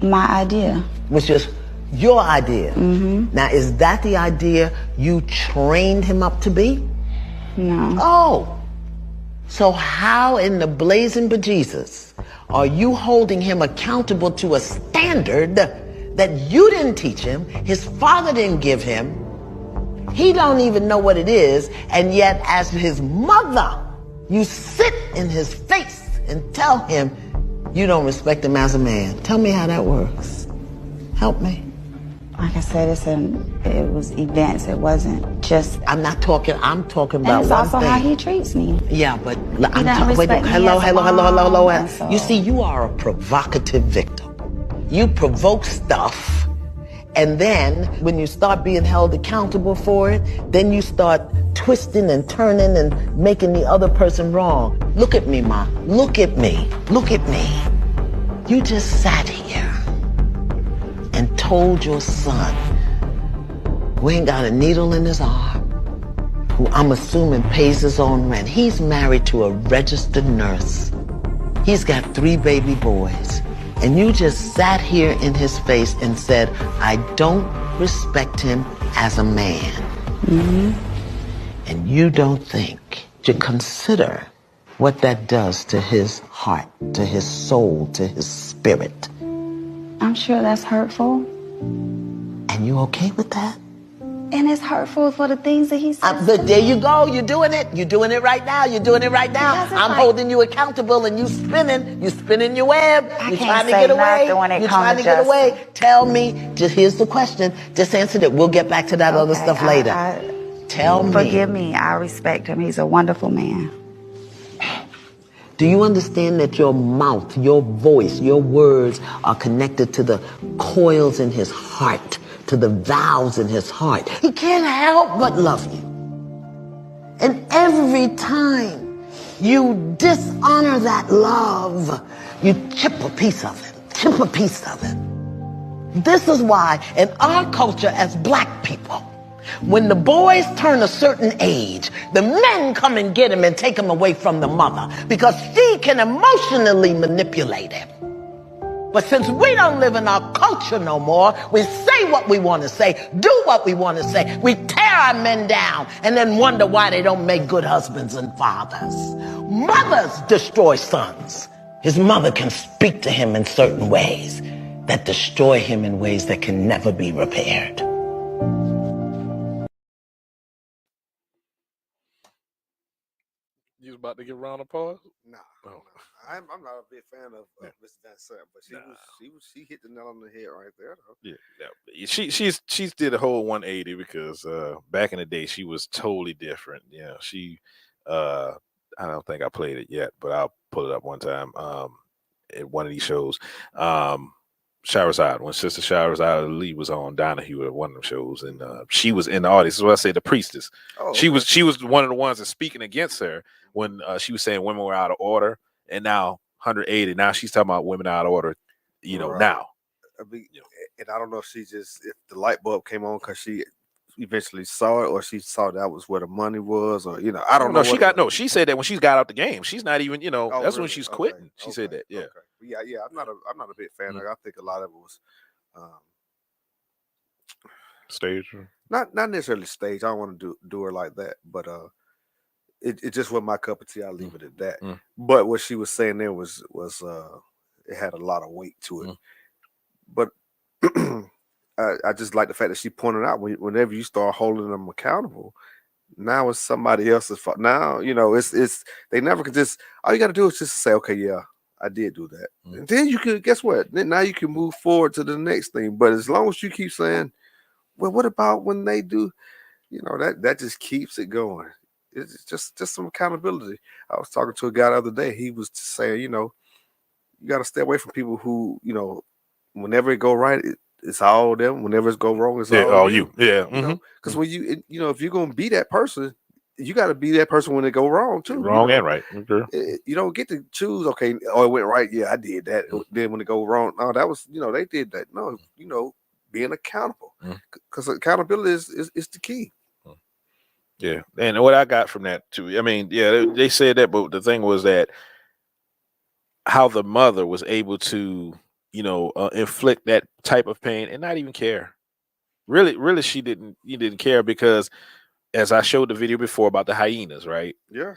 Speaker 10: My idea.
Speaker 8: Which is your idea.
Speaker 10: Mm-hmm.
Speaker 8: Now, is that the idea you trained him up to be?
Speaker 10: No.
Speaker 8: Oh. So how in the blazing bejesus are you holding him accountable to a standard that you didn't teach him, his father didn't give him, he don't even know what it is, and yet as his mother, you sit in his face and tell him you don't respect him as a man? Tell me how that works. Help me.
Speaker 10: Like I said, it was events. It wasn't just.
Speaker 8: I'm talking about
Speaker 10: and it's
Speaker 8: one
Speaker 10: also
Speaker 8: thing.
Speaker 10: how he treats me.
Speaker 8: Yeah, but
Speaker 10: I'm talking.
Speaker 8: Hello. So. You see, you are a provocative victim. You provoke stuff, and then when you start being held accountable for it, then you start twisting and turning and making the other person wrong. Look at me, Ma. Look at me. Look at me. You just sat here and told your son, who ain't got a needle in his arm, who I'm assuming pays his own rent. He's married to a registered nurse. He's got 3 baby boys. And you just sat here in his face and said, I don't respect him as a man.
Speaker 10: Mm-hmm.
Speaker 8: And you don't think to consider what that does to his heart, to his soul, to his spirit.
Speaker 10: I'm sure that's hurtful.
Speaker 8: And you okay with that?
Speaker 10: And it's hurtful for the things that he says.
Speaker 8: But there you go. You're doing it. You're doing it right now. You're doing it right now. I'm holding you accountable, and you spinning. You spinning your web. You're trying to get away. You're trying to get away. Tell me. Just here's the question. Just answer that. We'll get back to that other stuff later. Tell me.
Speaker 10: Forgive me. I respect him. He's a wonderful man.
Speaker 8: Do you understand that your mouth, your voice, your words are connected to the coils in his heart, to the valves in his heart? He can't help but love you. And every time you dishonor that love, you chip a piece of it, chip a piece of it. This is why in our culture as black people, when the boys turn a certain age, the men come and get him and take him away from the mother because she can emotionally manipulate him. But since we don't live in our culture no more, we say what we want to say, do what we want to say. We tear our men down and then wonder why they don't make good husbands and fathers. Mothers destroy sons. His mother can speak to him in certain ways that destroy him in ways that can never be repaired.
Speaker 1: You was about to give Ron a pause?
Speaker 2: Nah,
Speaker 1: Oh.
Speaker 2: I'm not a big fan of Miss Van Sant, but she hit the nail on the head right there. Though.
Speaker 1: Yeah. She's did a whole 180 because back in the day she was totally different. Yeah, she I don't think I played it yet, but I'll pull it up one time at one of these shows. Shahrazad, when Sister Shahrazad Ali was on Donahue at one of them shows, and she was in the audience. That's what I say, the priestess. Oh, okay. She was one of the ones that's speaking against her when she was saying women were out of order, and now 180. Now she's talking about women out of order. Right. Now.
Speaker 2: And I don't know if if the light bulb came on because she eventually saw it, or she saw that was where the money was, or I don't know.
Speaker 1: She said that when she got out the game, she's not even that's really? When she's quitting. She said that. Yeah.
Speaker 2: Okay. Yeah. I'm not a big fan. I think a lot of it was
Speaker 1: stage.
Speaker 2: Not necessarily stage. I don't want to do her like that, but it just wasn't my cup of tea. I'll leave it at that. But what she was saying there was it had a lot of weight to it. But I just like the fact that she pointed out whenever you start holding them accountable, now it's somebody else's fault. Now, it's they never could just, all you got to do is just say, okay, yeah, I did do that. And then you can, guess what? Then now you can move forward to the next thing. But as long as you keep saying, well, what about when they do, that just keeps it going. It's just some accountability. I was talking to a guy the other day. He was just saying, you got to stay away from people who, whenever it go right, it's all them. Whenever it go wrong, it's all
Speaker 1: you. Yeah.
Speaker 2: Because when you if you're gonna be that person, you got to be that person when it go wrong too.
Speaker 1: Wrong and right. Okay.
Speaker 2: You don't get to choose. Okay, oh, it went right. Yeah, I did that. Then when it go wrong, no, that was they did that. No, being accountable, because accountability is the key.
Speaker 1: Yeah, and what I got from that too. I mean, yeah, they said that, but the thing was that how the mother was able to inflict that type of pain and not even care. Really, she didn't care, because as I showed the video before about the hyenas, right?
Speaker 2: Yeah.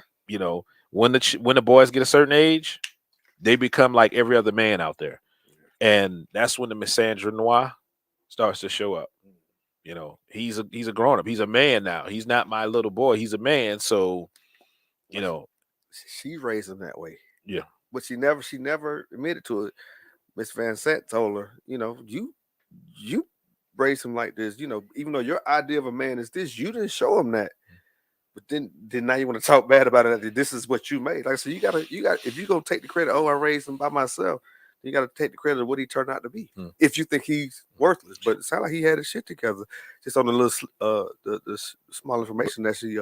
Speaker 1: When the boys get a certain age, they become like every other man out there, and that's when the Misandrynoir starts to show up. He's a grown up. He's a man now. He's not my little boy. He's a man. So,
Speaker 2: she raised him that way.
Speaker 1: Yeah,
Speaker 2: but she never admitted to it. Miss Van Sant told her, you raised him like this, even though your idea of a man is this, you didn't show him that. But then now you want to talk bad about it. This is what you made. Like, so you got if you're gonna take the credit, I raised him by myself, you got to take the credit of what he turned out to be. If you think he's worthless, but it sounds like he had his shit together. Just on the little the small information that she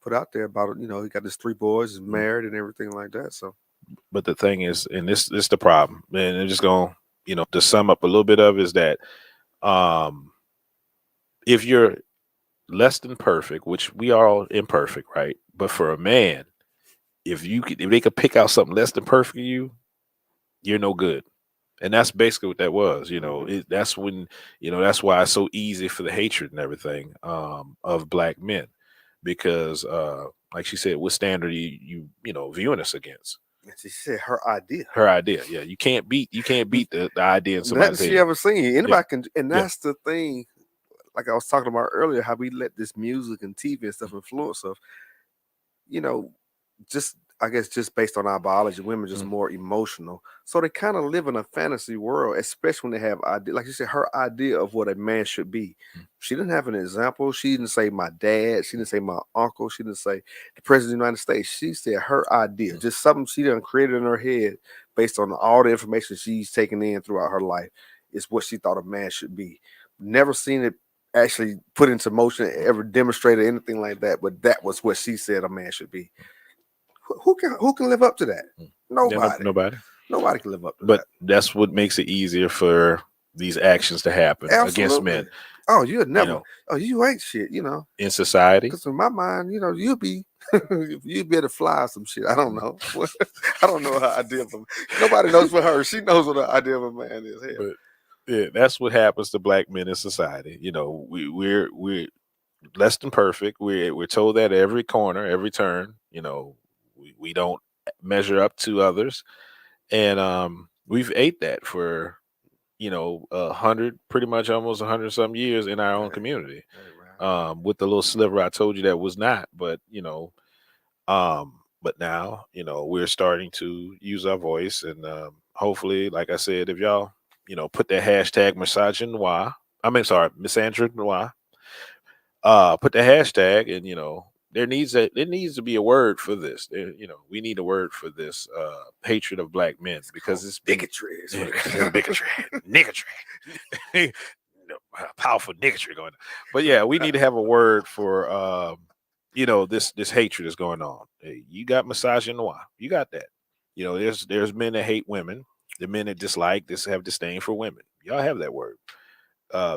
Speaker 2: put out there about it. He got his 3 boys, is married and everything like that. So.
Speaker 1: But the thing is, and this is the problem, and I'm just going, to sum up a little bit of it, is that if you're less than perfect, which we are all imperfect, right? But for a man, if they could pick out something less than perfect in you, you're no good. And that's basically what that was. That's when, that's why it's so easy for the hatred and everything of black men, because like she said, what standard you viewing us against?
Speaker 2: She said her idea.
Speaker 1: Her idea, yeah. You can't beat the idea in somebody's head.
Speaker 2: She ever seen. Anybody can, and that's the thing. Like I was talking about earlier, how we let this music and TV and stuff influence us. Just I guess just based on our biology, women are just more emotional. So they kind of live in a fantasy world, especially when they have idea, like you said, her idea of what a man should be. She didn't have an example. She didn't say my dad. She didn't say my uncle. She didn't say the president of the United States. She said her idea, just something she done created in her head based on all the information she's taken in throughout her life is what she thought a man should be. Never seen it actually put into motion, ever demonstrated anything like that, but that was what she said a man should be. Who can live up to that? Nobody. Nobody can live up to that.
Speaker 1: But that's what makes it easier for these actions to happen against men.
Speaker 2: Oh, you'd never. You ain't shit.
Speaker 1: In society.
Speaker 2: Because in my mind, you'd be you'd be able to fly some shit. I don't know. I don't know her idea of nobody knows for her. She knows what her idea of a man is. Hell.
Speaker 1: But yeah, that's what happens to black men in society. We're less than perfect. We're told that every corner, every turn. We don't measure up to others, and we've ate that for 100, pretty much almost 100 some years in our own community. With the little sliver I told you that was not, but but now we're starting to use our voice, and hopefully, like I said, if y'all put that hashtag Misandrynoir, Misandrynoir, put the hashtag, and there needs to be a word for this. We need a word for this hatred of black men, because it's
Speaker 2: bigotry.
Speaker 1: Bigotry, niggotry, powerful niggotry going on. But yeah, we need to have a word for this hatred that's going on. Hey, you got misogynoir, you got that. There's men that hate women, the men that have disdain for women. Y'all have that word.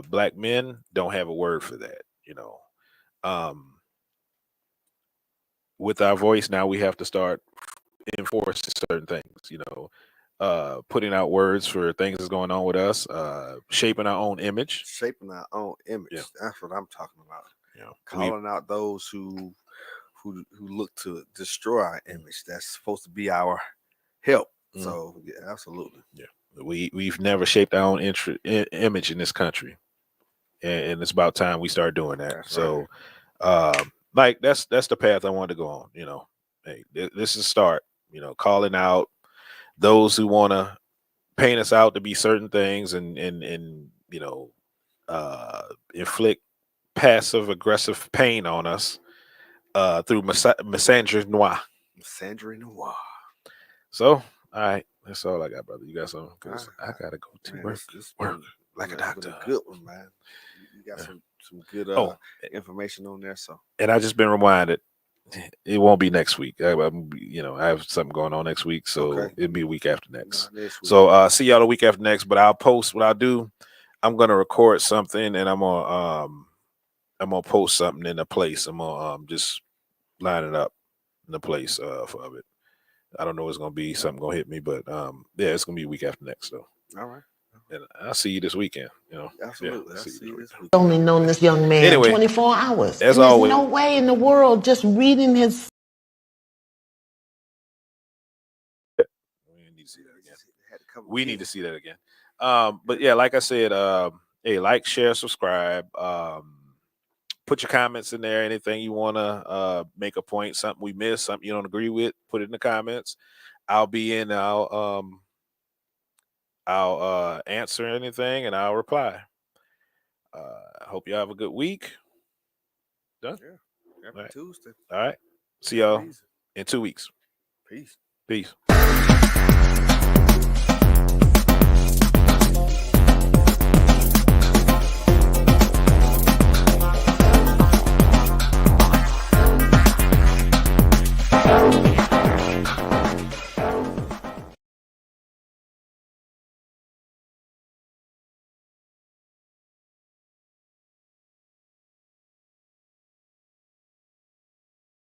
Speaker 1: Black men don't have a word for that. With our voice now, we have to start enforcing certain things, putting out words for things that's going on with us, shaping our own image.
Speaker 2: Yeah. That's what I'm talking about. Calling out those who look to destroy our image. That's supposed to be our help. So yeah, absolutely.
Speaker 1: Yeah. We've never shaped our own image in this country. And it's about time we start doing that.
Speaker 2: That's
Speaker 1: so
Speaker 2: right.
Speaker 1: that's the path I wanted to go on. Hey, this is a start, calling out those who want to paint us out to be certain things and inflict passive aggressive pain on us through Misandrynoir.
Speaker 2: Misandrynoir.
Speaker 1: So, all right, that's all I got, brother. You got something? Because I gotta go to work like a doctor.
Speaker 2: A good one, man. You got some good information on there. So,
Speaker 1: and I just been reminded it won't be next week. I have something going on next week, so it'll be a week after next. So see y'all the week after next. But I'll post what I'll do. I'm gonna record something, and I'm gonna post something in a place. I'm gonna just line it up in the place for it. I don't know it's gonna be something gonna hit me, but yeah, it's gonna be a week after next. So
Speaker 2: all right.
Speaker 1: And I'll see you this weekend.
Speaker 2: Absolutely. I'll see you this weekend.
Speaker 8: Only known this young man
Speaker 1: anyway,
Speaker 8: 24 hours.
Speaker 1: As
Speaker 8: and there's
Speaker 1: always,
Speaker 8: no way in the world just reading his.
Speaker 1: We need to see that again. But yeah, like I said, hey, like, share, subscribe. Put your comments in there. Anything you want to make a point, something we missed, something you don't agree with, put it in the comments. I'll be in. I'll answer anything and I'll reply. I hope you have a good week. Done?
Speaker 2: Yeah. Happy Tuesday.
Speaker 1: All right. See y'all in 2 weeks.
Speaker 2: Peace.
Speaker 1: Peace.